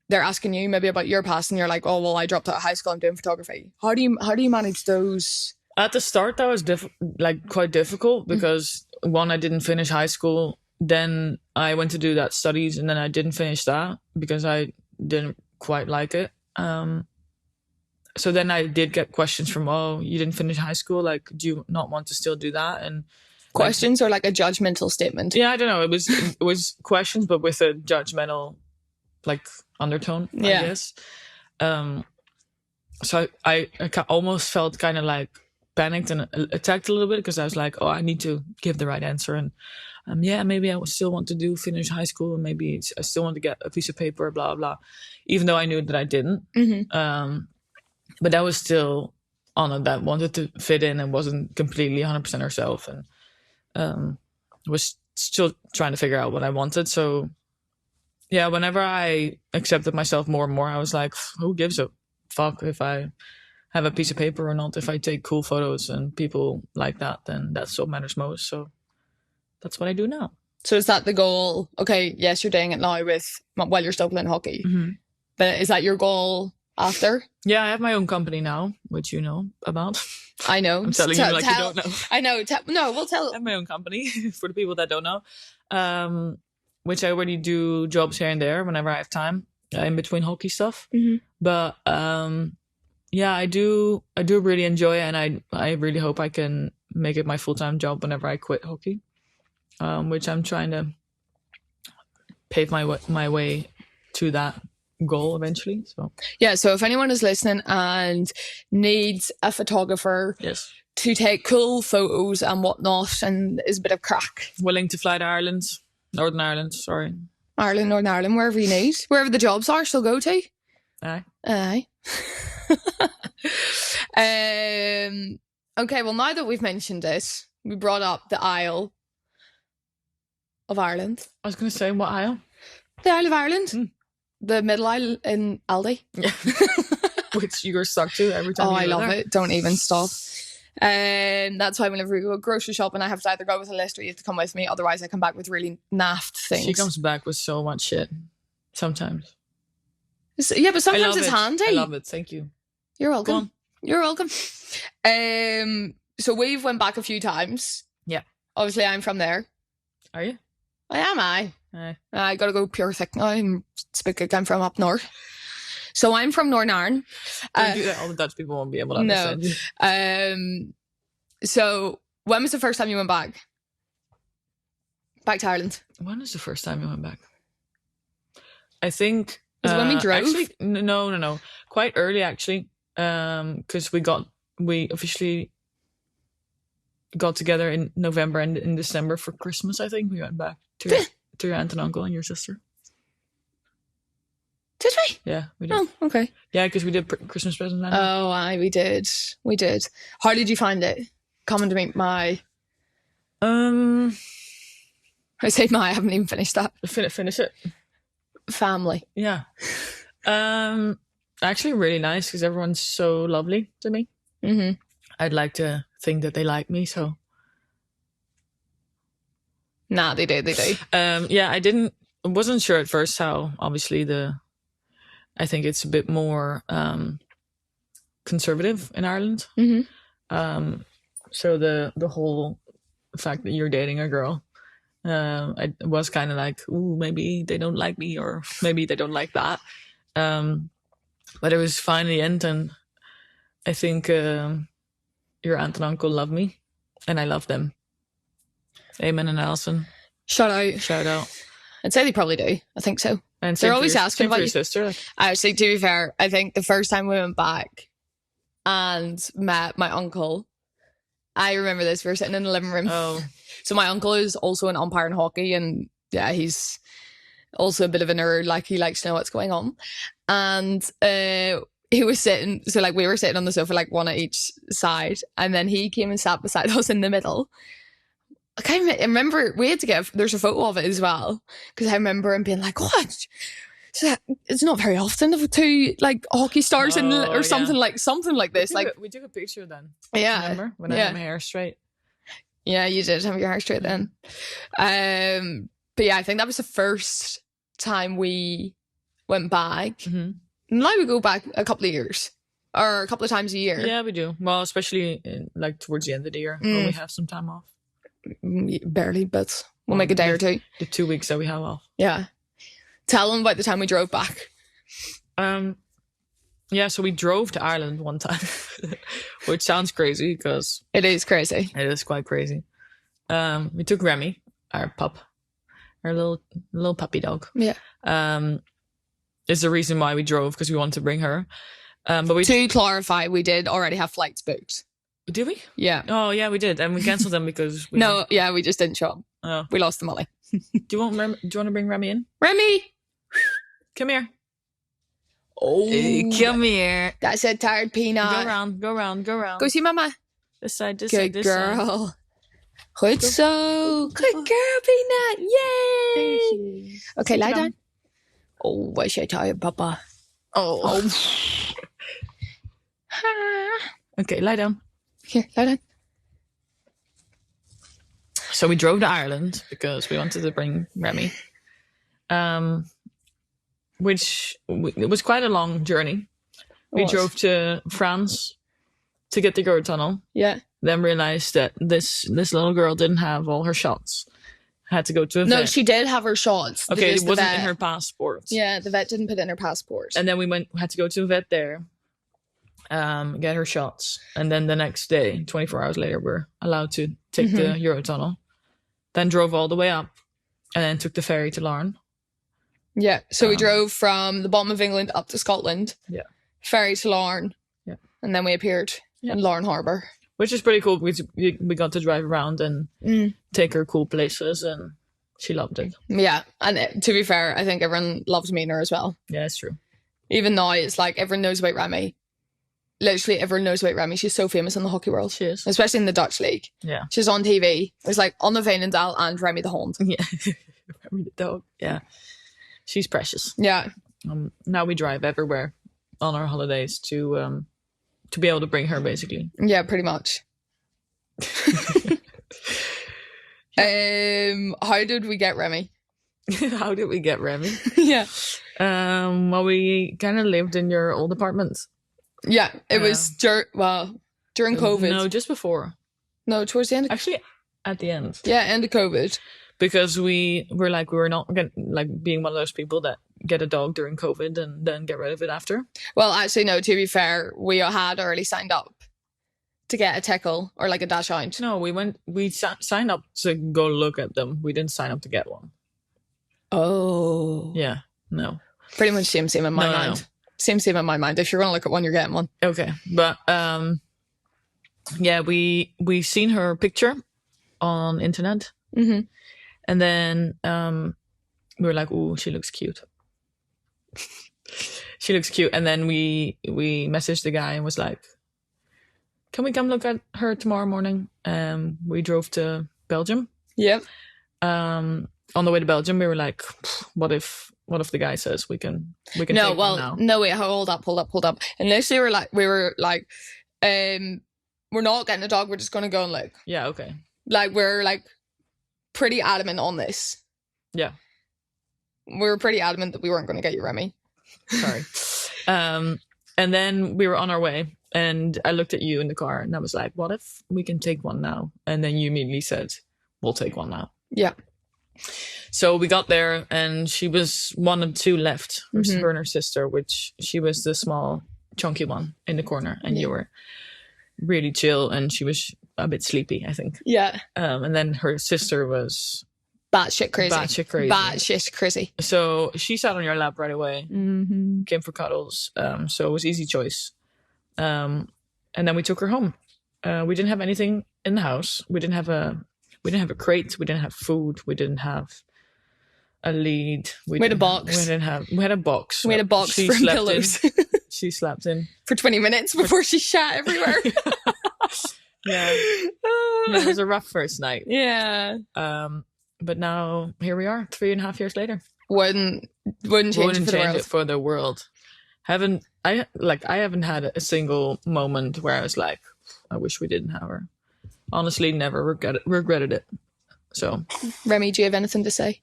they're asking you maybe about your past, and you're like, oh well, I dropped out of high school, I'm doing photography. How do you manage those? At the start, that was quite difficult because one, I didn't finish high school. Then I went to do that studies, and then I didn't finish that because I didn't quite like it. So then I did get questions from, oh, you didn't finish high school, like, do you not want to still do that? And questions, or like a judgmental statement? Yeah, I don't know. It was questions, but with a judgmental like undertone, I guess. So I almost felt kind of like panicked and attacked a little bit because I was like, oh, I need to give the right answer, and maybe I would still want to finish high school, and maybe I still want to get a piece of paper, blah blah, even though I knew that I didn't. But that was still Anna that wanted to fit in and wasn't completely 100% herself, and was still trying to figure out what I wanted. So yeah, whenever I accepted myself more and more, I was like, who gives a fuck if I have a piece of paper or not? If I take cool photos and people like that, then that's what matters most. So that's what I do now. So is that the goal? Okay, yes, you're doing it now while you're still playing hockey. But is that your goal after? Yeah, I have my own company now, which you know about. I know. I'm telling you like you don't know. I know. No, we'll tell. I have my own company for the people that don't know, which I already do jobs here and there whenever I have time in between hockey stuff. But yeah, I do really enjoy it, and I really hope I can make it my full-time job whenever I quit hockey, which I'm trying to pave my way to that goal eventually. So yeah, so if anyone is listening and needs a photographer to take cool photos and whatnot, and is a bit of crack, willing to fly to Northern Ireland, Northern Ireland, wherever you need, wherever the jobs are, she'll go to. Aye. Okay, well, now that we've mentioned it, we brought up the Isle of Ireland. I was going to say, what Isle? The Isle of Ireland. The middle Isle in Aldi. Yeah. Which you're stuck to every time. Oh, you I go love there. it. Don't even stop. That's why whenever we go grocery shopping, I have to either go with a list or you have to come with me. Otherwise, I come back with really naft things. She comes back with so much shit. Sometimes. Yeah, but sometimes it's it. handy. I love it. Thank you. You're Go welcome. on. You're welcome. So we've went back a few times. Yeah. Obviously, I'm from there. Are you? I am. Aye. I gotta go pure thick now. I'm I'm from up north. So I'm from Northern Ireland. Don't do that. All the Dutch people won't be able to No. understand. So when was the first time you went back? Back to Ireland? When was the first time you went back? I think... Was it when we drove? Actually, no. Quite early, actually. Because we officially got together in November and in December for Christmas, I think. We went back to your aunt and uncle and your sister. Did we? Yeah, we did. Oh, okay. Yeah, because we did Christmas presents. Oh, aye, we did. How did you find it? Coming to meet my... I say my, I haven't even finished that. Finish it. Family. Yeah. Actually really nice because everyone's so lovely to me. Mm-hmm. I'd like to think that they like me, so... Nah, they do. Yeah, I wasn't sure at first how, obviously, I think it's a bit more conservative in Ireland. Mm-hmm. So the whole fact that you're dating a girl, I was kind of like, ooh, maybe they don't like me, or maybe they don't like that. But it was fine in the end, and I think your aunt and uncle love me, and I love them. Eamon and Alison. Shout out. I'd say they probably do. I think so. And they're always asking about your you. Sister. Like. Actually, to be fair, I think the first time we went back and met my uncle, I remember this. We were sitting in the living room. Oh. So my uncle is also an umpire in hockey, and yeah, he's also a bit of a nerd. Like, he likes to know what's going on. And he was sitting, so like we were sitting on the sofa, like one at each side, and then he came and sat beside us in the middle. I remember we had to there's a photo of it as well, because I remember him being like, what? So it's not very often of two like hockey stars or something like this. We took a picture then. Yeah. Remember when I had my hair straight? Yeah, you did have your hair straight then. But yeah, I think that was the first time we went back. Mm-hmm. Now we go back a couple of years, or a couple of times a year. Yeah, we do. Well, especially like towards the end of the year when we have some time off. Barely, but we'll make a day or two. The 2 weeks that we have off. Yeah. Tell them about the time we drove back. Yeah, so we drove to Ireland one time, which sounds crazy because it is crazy. It is quite crazy. We took Remy, our pup, our little puppy dog. Yeah. Is the reason why we drove, because we wanted to bring her. But to clarify, we did already have flights booked. Did we? Yeah. Oh, yeah, we did, and we cancelled them because we we just didn't show up. Oh. We lost the money. Do you want to bring Remy in? Remy, come here. Oh, come here. That's a tired peanut. Go round. Go see Mama. This side. Good girl. Good so. Good girl, Peanut. Yay. Okay, lie down. Oh, why should I tell you, Papa? Oh. Okay, lie down. Here, lie down. So we drove to Ireland because we wanted to bring Remy. Which it was quite a long journey. We drove to France to get the Eurotunnel. Yeah. Then realized that this little girl didn't have all her shots. Had to go to a vet. No, she did have her shots. Okay, it wasn't in her passport. Yeah, the vet didn't put it in her passport. And then we had to go to a vet there, get her shots. And then the next day, 24 hours later, we're allowed to take the Eurotunnel. Then drove all the way up and then took the ferry to Larne. Yeah, so we drove from the bottom of England up to Scotland. Yeah. Ferry to Larne. Yeah. And then we appeared in Larne Harbour. Which is pretty cool because we got to drive around and take her cool places, and she loved it. Yeah, and to be fair, I think everyone loves meeting her as well. Yeah, it's true. Even now, it's like everyone knows about Remy. Literally, everyone knows about Remy. She's so famous in the hockey world. She is. Especially in the Dutch league. Yeah. She's on TV. It was like Anne Veenendaal and Remy the Hond. Yeah. Remy the dog. Yeah. she's precious. Yeah. Now we drive everywhere on our holidays to be able to bring her, basically. Yeah, pretty much. How did we get Remy? How did we get Remy? Yeah. Well, we kind of lived in your old apartment. Yeah, it was during COVID. No, just before. No, towards the end. Actually, at the end. Yeah, end of COVID. Because we were not being one of those people that get a dog during COVID and then get rid of it after. Well, actually, no, to be fair, we had already signed up to get a tickle or like a dachshund. No, we signed up to go look at them. We didn't sign up to get one. Oh. Yeah, no. Pretty much same in my mind. No. Same in my mind. If you're going to look at one, you're getting one. Okay, but yeah, we've seen her picture on internet. Mm-hmm. And then we were like, "Ooh, she looks cute." She looks cute. And then we messaged the guy and was like, "Can we come look at her tomorrow morning?" We drove to Belgium. Yep. On the way to Belgium, we were like, "What if the guy says we can no, take well, one now?" No, wait, hold up. Initially, we were like, we're not getting a dog. We're just gonna go and look. Yeah. Okay. Like we're like pretty adamant on this. Yeah. We were pretty adamant that we weren't going to get you Remy. Sorry. And then we were on our way, and I looked at you in the car, and I was like, "What if we can take one now?" And then you immediately said, "We'll take one now." Yeah. So we got there, and she was one of two left. Her and her sister, which she was the small, chunky one in the corner, and you were really chill, and she was a bit sleepy, I think. Yeah. And then her sister was batshit crazy. So she sat on your lap right away. Mm-hmm. Came for cuddles. So it was easy choice. And then we took her home. We didn't have anything in the house. We didn't have a crate. We didn't have food. We didn't have a lead. We had a box. We had a box. We had a box for pillows. She slept in for 20 minutes before she shat everywhere. Yeah. It was a rough first night. Yeah. But now here we are, 3.5 years later. Wouldn't change it for the world. I haven't had a single moment where I was like, I wish we didn't have her. Honestly, never regretted it. So, Remy, do you have anything to say?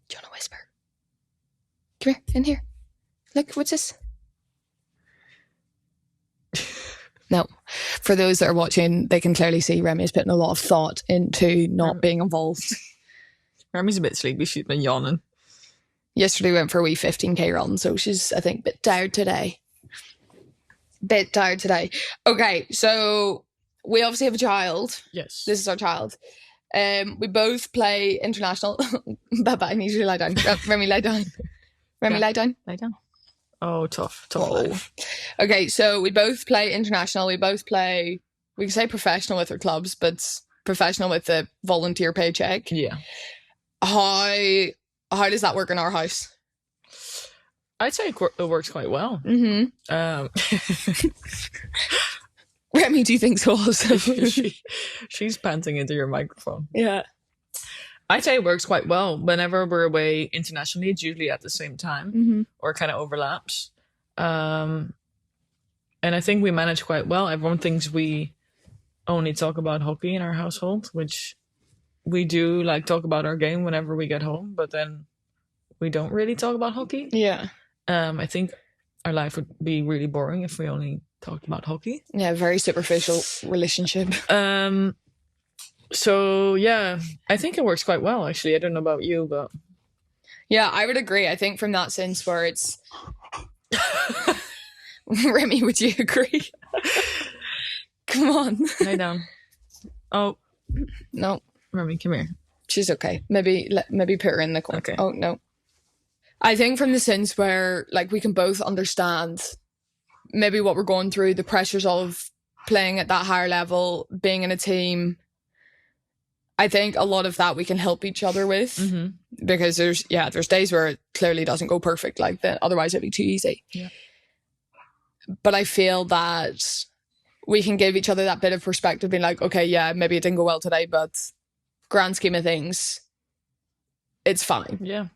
Do you want to whisper? Come here, in here. Look, what's this? No. For those that are watching, they can clearly see Remy's putting a lot of thought into not being involved. Remy's a bit sleepy. She's been yawning. Yesterday we went for a wee 15k run, so she's, I think, a bit tired today. Okay, so we obviously have a child. Yes. This is our child. We both play international. Baba, I need you to lie down. Remy, lie down. Remy, lie down. Lie down. Oh, tough life. Okay, so we both play international. We both play, we can say professional with our clubs, but professional with the volunteer paycheck. Yeah. How does that work in our house? I'd say it works quite well. Mm-hmm. Remy, do you think so also? She's panting into your microphone. Yeah. I'd say it works quite well. Whenever we're away internationally, it's usually at the same time or kind of overlaps. And I think we manage quite well. Everyone thinks we only talk about hockey in our household, which we do talk about our game whenever we get home, but then we don't really talk about hockey. Yeah. I think our life would be really boring if we only talked about hockey. Yeah, very superficial relationship. So yeah, I think it works quite well actually. I don't know about you, but yeah, I would agree. I think from that sense where it's Remy, would you agree? Come on. Lay down. Oh no. Remy, come here. She's okay. Maybe put her in the corner. Okay. Oh no. I think from the sense where we can both understand maybe what we're going through, the pressures of playing at that higher level, being in a team. I think a lot of that we can help each other with because there's days where it clearly doesn't go perfect like that. Otherwise it'd be too easy. Yeah. But I feel that we can give each other that bit of perspective, being like, okay, yeah, maybe it didn't go well today, but grand scheme of things, it's fine. Yeah.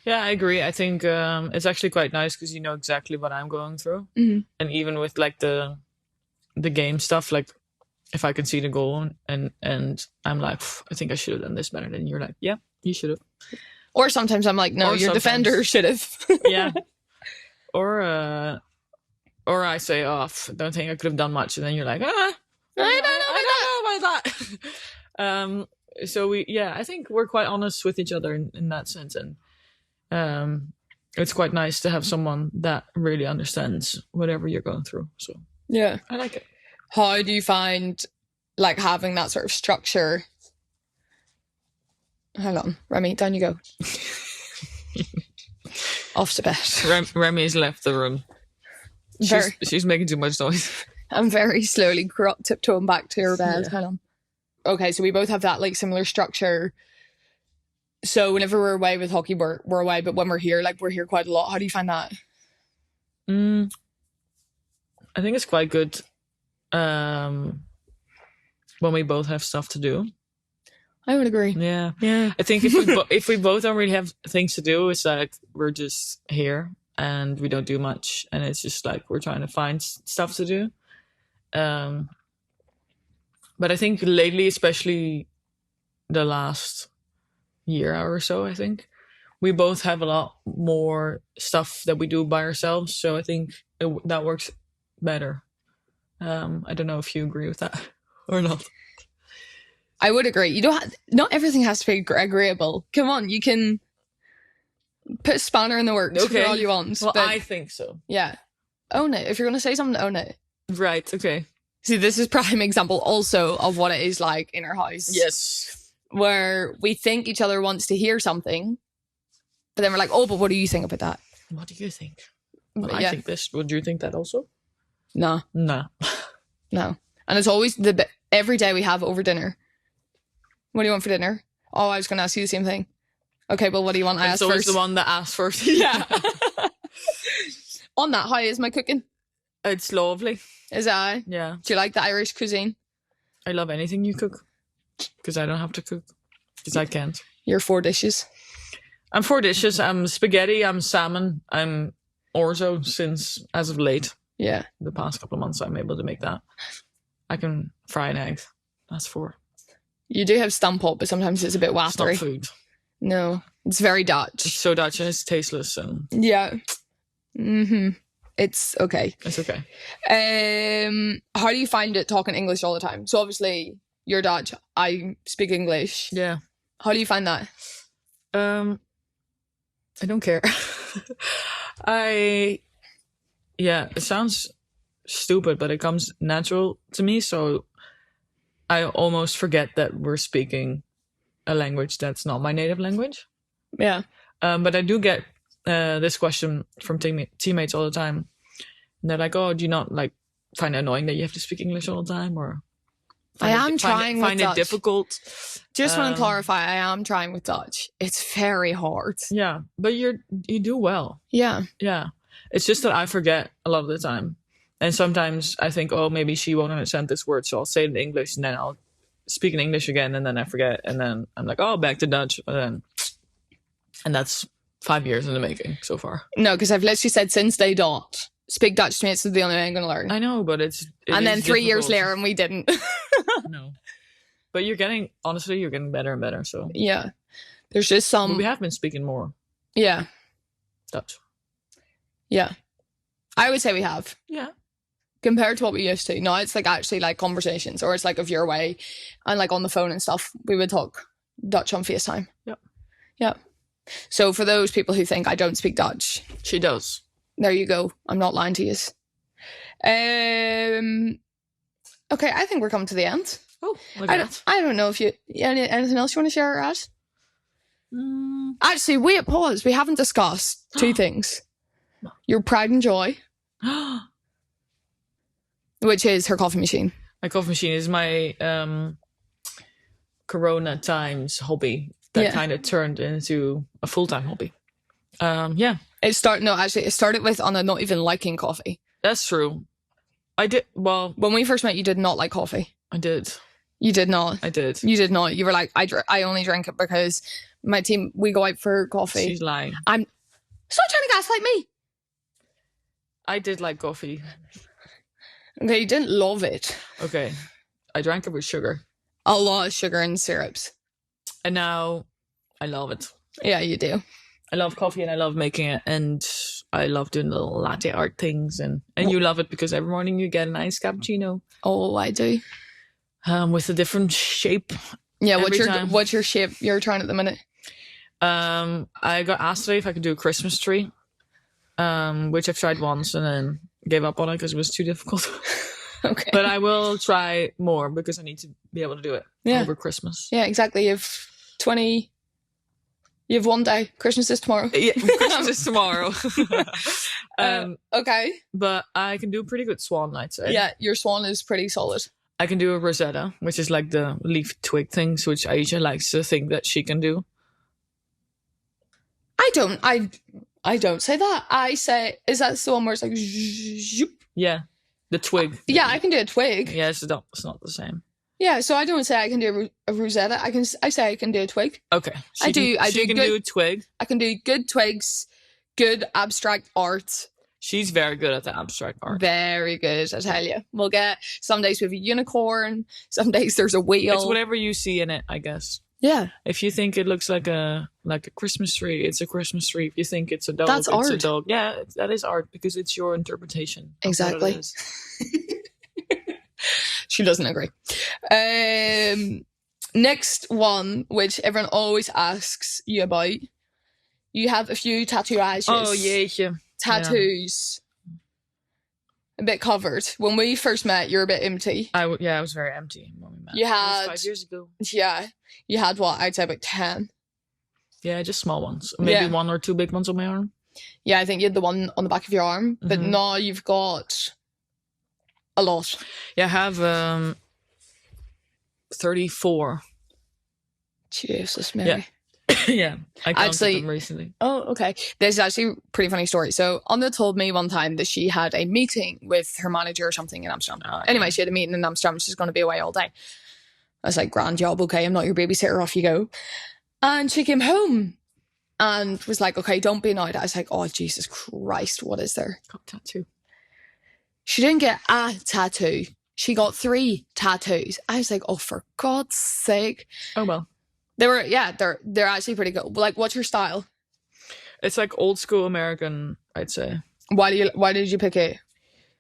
Yeah, I agree. I think it's actually quite nice because you know exactly what I'm going through. Mhm. And even with like the game stuff, like if I can see the goal and I'm like, I think I should have done this better. Then you're like, yeah, you should have. Or sometimes I'm like, no, Or your sometimes- defender should have. Yeah. Or I say, oh, don't think I could have done much, and then you're like, I I don't know about that. So I think we're quite honest with each other in that sense, and it's quite nice to have someone that really understands whatever you're going through. So Yeah. I like it. How do you find like having that sort of structure? Hold on, Remy, down you go. Off to bed. Remy's left the room. She's making too much noise. I'm very slowly tiptoeing back to her bed. Yeah. Hold on. Okay, so we both have that like similar structure. So whenever we're away with hockey, we're away, but when we're here quite a lot. How do you find that? I think it's quite good when we both have stuff to do. I would agree. Yeah. Yeah. I think if we both don't really have things to do, it's like we're just here and we don't do much, and it's just like we're trying to find stuff to do. But I think lately, especially the last year or so, I think we both have a lot more stuff that we do by ourselves. So I think that works better. I don't know if you agree with that or not. I would agree. You don't. Not everything has to be agreeable. Come on, you can put a spanner in the works for all you want. Well, but I think so. yeah, own it. If you're going to say something, own it. Right. Okay. See, this is prime example also of what it is like in our house. Yes. Where we think each other wants to hear something, but then we're like, oh, but what do you think about that? What do you think? Well, But I yeah. think this. Would you think that also? No. No. No. And it's always every day we have over dinner. What do you want for dinner? Oh, I was going to ask you the same thing. Okay, well, what do you want? I It's asked always first. the one that asks first. Yeah. On that, how is my cooking? It's lovely. Is I? Yeah. Do you like the Irish cuisine? I love anything you cook because I don't have to cook because I can't. Your 4 dishes. I'm 4 dishes. I'm spaghetti. I'm salmon. I'm orzo since as of late. Yeah. The past couple of months, I'm able to make that. I can fry an egg. That's 4. You do have stamppot, but sometimes it's a bit It's not watery. food. No, it's very It's Dutch. so Dutch and it's tasteless and Yeah. It's okay. it's okay. How do you find it talking English all the time? So obviously you're Dutch. I speak English. Yeah. How do you find that? I don't care. It sounds stupid, but it comes natural to me. So I almost forget that we're speaking a language that's not my native language. Yeah. But I do get this question from teammates all the time. And they're like, "Oh, do you not like find it annoying that you have to speak English all the time?" Or I am trying with find it Dutch. difficult. Just want to clarify, I am trying with Dutch. It's very hard. Yeah, but you do well. Yeah. Yeah, it's just that I forget a lot of the time, and sometimes I think, oh, maybe she won't understand this word, so I'll say it in English, and then I'll speak in English again, and then I forget, and then I'm like, oh, back to Dutch, and that's 5 years in the making so far. No, because I've literally said since day dot, speak Dutch to me. It's the only way I'm going to learn. I know, but it and then is 3 years difficult. later, and we didn't. No, but you're getting better and better. So Yeah. There's just But some. we have been speaking more Yeah. Dutch. Yeah. I would say we have. Yeah. Compared to what we used to. No, it's like actually like conversations, or it's like if you're away and like on the phone and stuff, we would talk Dutch on FaceTime. Yep. Yeah. So for those people who think I don't speak Dutch, She does. there you go. I'm not lying to you. Okay, I think we're coming to the end. Oh, look at that. I don't know if you anything else you want to share, Ash? Mm. Actually, wait, pause. We haven't discussed 2 things. Your pride and joy, which is her coffee machine. My coffee machine is my Corona times hobby that Yeah. kind of turned into a full-time hobby. Yeah, It started with Anna not even liking coffee. that's true. I did. Well, When we first met, you did not like coffee. I did. You did not. I did. You did not. You were like, I only drink it because my team, we go out for coffee. She's lying. Stop trying to gaslight me. I did like coffee. Okay, you didn't love it. Okay. I drank it with sugar. A lot of sugar and syrups. And now I love it. Yeah, you do. I love coffee and I love making it. And I love doing little latte art things. And you love it because every morning you get a nice cappuccino. Oh, I do. With a different shape. Yeah, what's your shape you're trying at the minute? I got asked today if I could do a Christmas tree. Which I've tried once and then gave up on it because it was too difficult. Okay. But I will try more because I need to be able to do it over Christmas. Yeah, exactly. You have 1 day. Christmas is tomorrow. Yeah, Christmas is tomorrow. Okay. But I can do a pretty good swan, I'd say. Yeah, your swan is pretty solid. I can do a Rosetta, which is like the leaf twig things, which Aisha likes to think that she can do. I don't say that. I say, is that the one where it's like zoop? Yeah, the twig. Yeah, I can do a twig. Yeah, it's not the same. Yeah, so I don't say I can do a Rosetta. I say I can do a twig. Okay. She can do a twig. I can do good twigs, good abstract art. She's very good at the abstract art. Very good, I tell you. We'll get some days with a unicorn, some days there's a wheel. It's whatever you see in it, I guess. Yeah. If you think it looks like a Christmas tree, it's a Christmas tree. If you think it's a dog, that's art. A dog. Yeah, that is art because it's your interpretation. Exactly. She doesn't agree. Next one, which everyone always asks you about. You have a few tattoos. Oh, yeah. Tattoos. Yeah. A bit covered. When we first met, you were a bit empty. I was very empty when we met. You had... 5 years ago. Yeah. You had what? I'd say about 10. Yeah, just small ones. Maybe 1 or 2 big ones on my arm. Yeah, I think you had the one on the back of your arm. But now you've got a lot. Yeah, I have 34. Jesus, Mary. Yeah. Yeah, I counted them recently. Oh, okay. This is actually a pretty funny story. So Anna told me one time that she had a meeting with her manager or something in Amsterdam. Anyway, she had a meeting in Amsterdam. She's going to be away all day. I was like, grand job, okay, I'm not your babysitter, off you go. And she came home and was like, okay, don't be annoyed. I was like, oh, Jesus Christ, what is there? Got a tattoo. She didn't get a tattoo. She got 3 tattoos. I was like, oh, for God's sake. Oh, well. They're actually pretty good. Like, what's your style? It's like old school American, I'd say. Why did you pick it?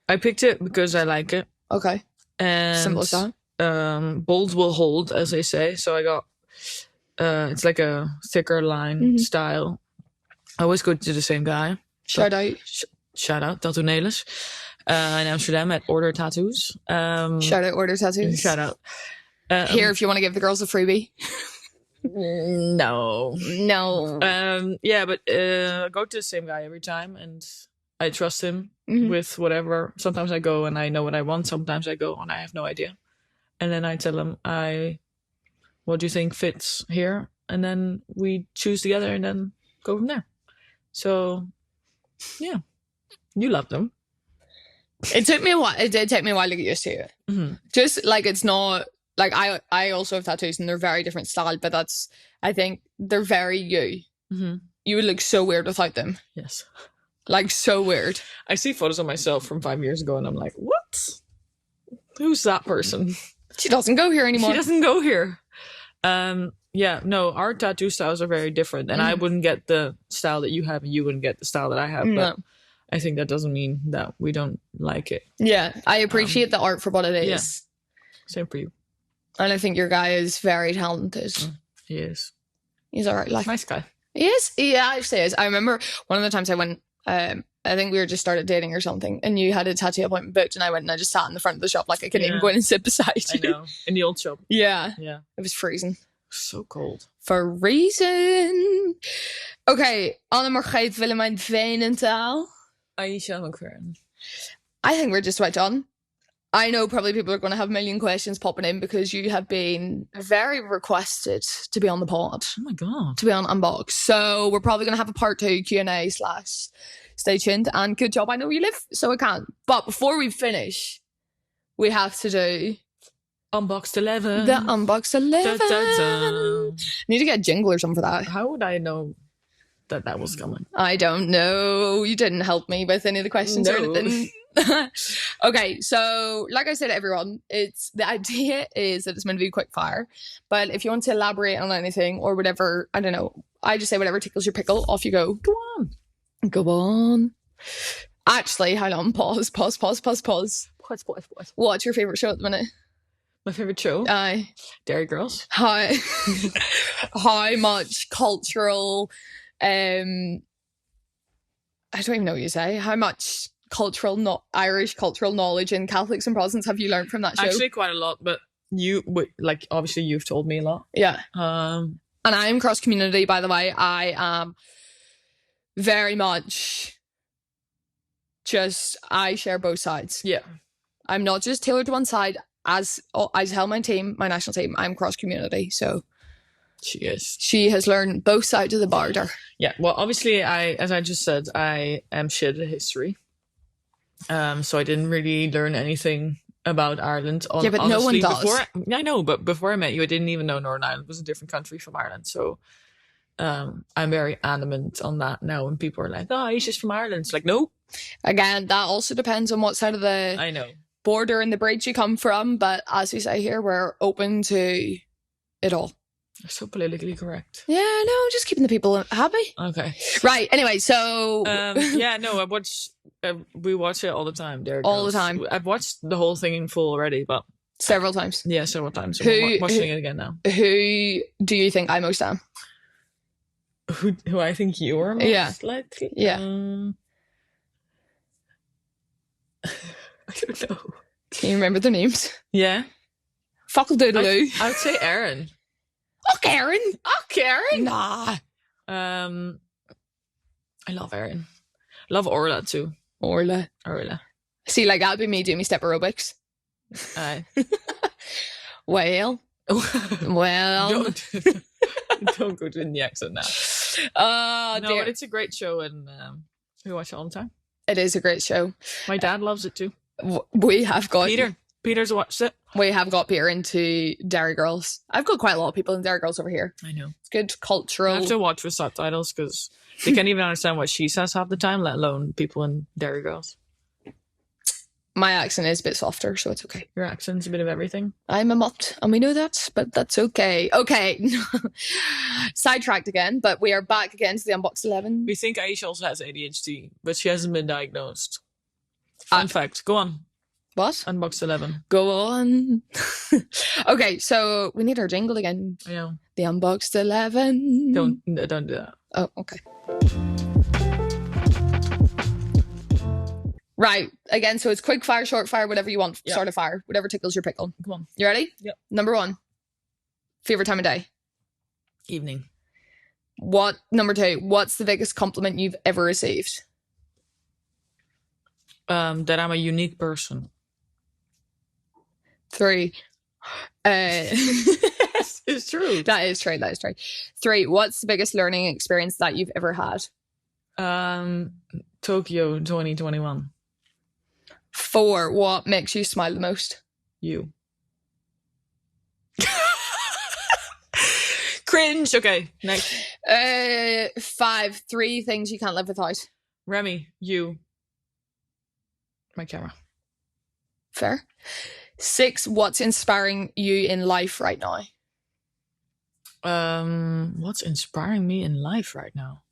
I picked it because I like it. Okay. And simple as that. Bold will hold, as they say. So I got it's like a thicker line style. I always go to the same guy. Shout out, Tattoo Nailers. In Amsterdam at Order Tattoos. Shout out Order Tattoos. Shout out. Here, if you want to give the girls a freebie. No. Yeah, but I go to the same guy every time and I trust him with whatever. Sometimes I go and I know what I want. Sometimes I go and I have no idea. And then I tell him, what do you think fits here? And then we choose together and then go from there. So, yeah. You love them. It took me a while. It did take me a while to get used to it. Just like it's not... Like, I also have tattoos and they're very different style, but I think they're very you. You would look so weird without them. Yes. Like, so weird. I see photos of myself from 5 years ago and I'm like, what? Who's that person? She doesn't go here anymore. She doesn't go here. Yeah, no, our tattoo styles are very different and I wouldn't get the style that you have and you wouldn't get the style that I have. But I think that doesn't mean that we don't like it. Yeah, I appreciate the art for what it is. Yeah. Same for you. And I think your guy is very talented. He is. He's all right. Like, nice guy. He is. He actually is. I remember one of the times I went, I think we were just started dating or something, and you had a tattoo appointment booked, and I went and I just sat in the front of the shop like I couldn't even go in and sit beside you. I know. In the old shop. Yeah. Yeah. It was freezing. So cold. For reason. Okay. Anne Margreet Veenendaal. Aisha McCurran. I think we're just right on. I know probably people are going to have a million questions popping in because you have been very requested to be on the pod. Oh my God. To be on Unboxed. So we're probably going to have a part 2 Q&A / stay tuned. And good job, I know you live, so I can't. But before we finish, we have to do Unboxed 11. The Unboxed 11. Da, da, da. Need to get a jingle or something for that. How would I know that was coming? I don't know. You didn't help me with any of the questions or anything. Okay, so like I said to everyone, the idea is that it's meant to be quick fire. But if you want to elaborate on anything or whatever, I don't know. I just say whatever tickles your pickle. Off you go. Go on. Go on. Actually, hold on. Pause. Pause. What's your favourite show at the minute? My favourite show? Aye. Dairy Girls. How much cultural... I don't even know what you say. How much Irish cultural knowledge in Catholics and Protestants have you learned from that show? Actually, quite a lot, but obviously you've told me a lot. Yeah. And I am cross community, by the way. I am very much I share both sides. Yeah. I'm not just tailored to one side. As I tell my national team, I'm cross community. So she is. She has learned both sides of the border. Yeah. Well, obviously, as I just said, I am shit at history. So I didn't really learn anything about Ireland. Yeah, but honestly, no one does. I know, but before I met you, I didn't even know Northern Ireland was a different country from Ireland. So I'm very adamant on that now. When people are like, "Oh, he's just from Ireland," it's like, no. Again, that also depends on what side of the border and the bridge you come from. But as we say here, we're open to it all. So politically correct. Yeah, no, just keeping the people happy. Okay. Right. Anyway, so we watch it all the time. All the time. I've watched the whole thing in full already, but several times. Yeah, several times. So I'm watching it again now. Who do you think I most am? Who I think you are most likely? Yeah. I don't know. Can you remember their names? Yeah. Fuckle-doodle-oo. I would say Erin. Oh, Karen. Nah. I love Erin. Love Orla too. Orla. See, like that'd be me doing my step aerobics. Aye. Well. Don't go doing the accent now. No, dear. but it's a great show, and we watch it all the time. It is a great show. My dad loves it too. We have got Peter's watched it. We have got Peter into Dairy Girls. I've got quite a lot of people in Dairy Girls over here. I know. It's good cultural. I have to watch with subtitles because they can't even understand what she says half the time, let alone people in Dairy Girls. My accent is a bit softer, so it's okay. Your accent's a bit of everything. I'm a mutt, and we know that, but that's okay. Okay. Sidetracked again, but we are back again to the Unboxed 11. We think Aisha also has ADHD, but she hasn't been diagnosed. Fun fact. Go on. What? Unboxed 11. Go on. Okay, so we need our jingle again. I know. The Unboxed 11. Don't do that. Oh, okay. Right, again, so it's quick fire, short fire, whatever you want. Start a fire, whatever tickles your pickle. Come on. You ready? Yep. Number 1. Favorite time of day? Evening. Number 2, what's the biggest compliment you've ever received? That I'm a unique person. 3. It's true. That is true. 3, what's the biggest learning experience that you've ever had? Tokyo 2021. 4, what makes you smile the most? You. Cringe. Okay, next. 5, 3 things you can't live without. Remy, you. My camera. Fair. 6, what's inspiring you in life right now? What's inspiring me in life right now?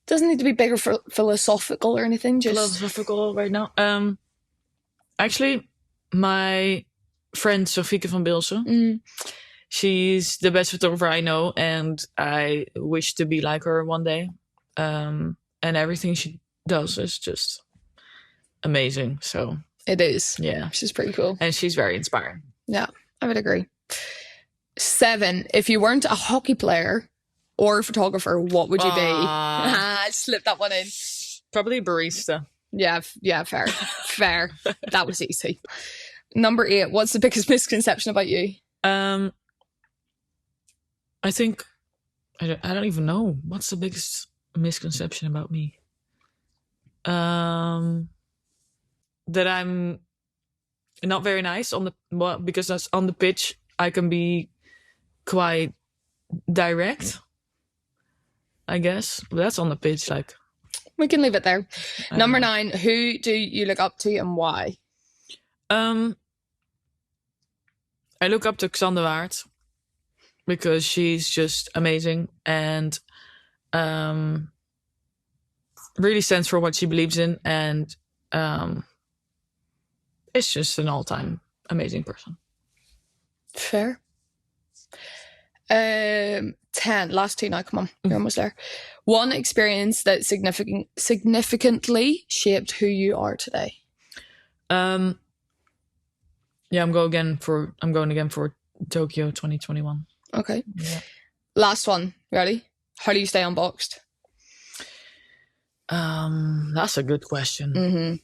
Doesn't need to be big or philosophical or anything. Just philosophical right now. Actually, my friend Sofieke van Bilsen. She's the best photographer I know, and I wish to be like her one day. And everything she does is just amazing. So it is. Yeah, she's pretty cool, and she's very inspiring. Yeah, I would agree. 7, if you weren't a hockey player or a photographer, what would you be? I slipped that one in. Probably barista. Yeah, fair. Fair. That was easy. Number 8, what's the biggest misconception about you? I think I don't even know. What's the biggest misconception about me? That I'm not very nice because that's on the pitch. I can be quite direct, I guess. But that's on the pitch, like. We can leave it there. Number 9, who do you look up to and why? I look up to Xander Waard because she's just amazing and really stands for what she believes in, and it's just an all-time amazing person. Fair. 10, last 2 now, come on, you're almost there. One experience that significantly shaped who you are today. Yeah, I'm going again for Tokyo 2021. Okay. Yeah. Last one, ready? How do you stay unboxed? That's a good question. Mm-hmm.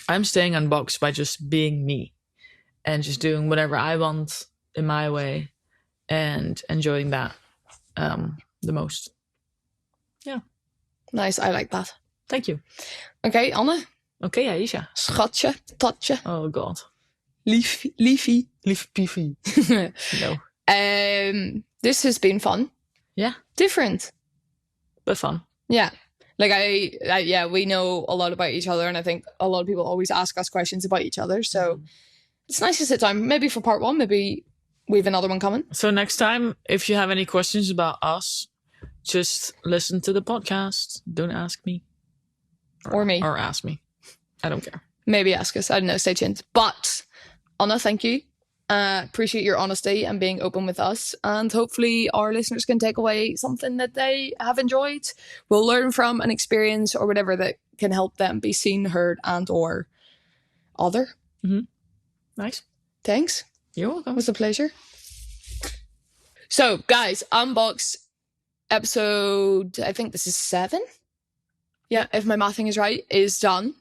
I'm staying unboxed by just being me and just doing whatever I want in my way and enjoying that the most. Yeah. Nice, I like that. Thank you. Okay, Anne. Okay, Aisha. Schatje, tatje. Oh god. Liefie. Lief piefie. No. This has been fun. Yeah. Different. But fun. Yeah. Like we know a lot about each other, and I think a lot of people always ask us questions about each other. So it's nice to sit down. Maybe for part 1, maybe we have another one coming. So next time, if you have any questions about us, just listen to the podcast. Don't ask me. Or me. Or ask me. I don't care. Maybe ask us. I don't know. Stay tuned. But Anna, thank you. Appreciate your honesty and being open with us, and hopefully our listeners can take away something that they have enjoyed, will learn from, an experience or whatever that can help them be seen, heard, and or other. Mm-hmm. Nice. Thanks. You're welcome. It was a pleasure. So guys, Unboxed episode, I think this is 7. Yeah, if my mathing is right, is done.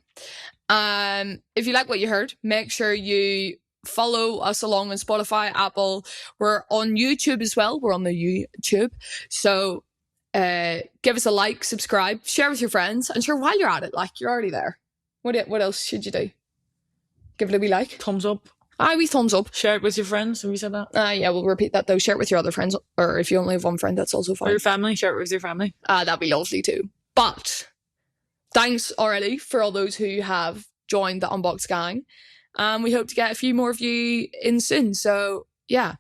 If you like what you heard, make sure you follow us along on Spotify, Apple. We're on YouTube as well. We're on the YouTube. So give us a like, subscribe, share with your friends, and sure, while you're at it, like, you're already there. What else should you do? Give it a wee like. Thumbs up. Wee thumbs up. Share it with your friends. Have we said that? Yeah, we'll repeat that though. Share it with your other friends, or if you only have one friend, that's also fine. Or your family. Share it with your family. That'd be lovely too. But thanks already for all those who have joined the Unboxed gang. We hope to get a few more of you in soon. So yeah,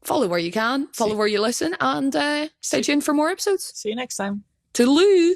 follow where you can, follow where you listen, and stay tuned for more episodes. See you next time. Toodaloo.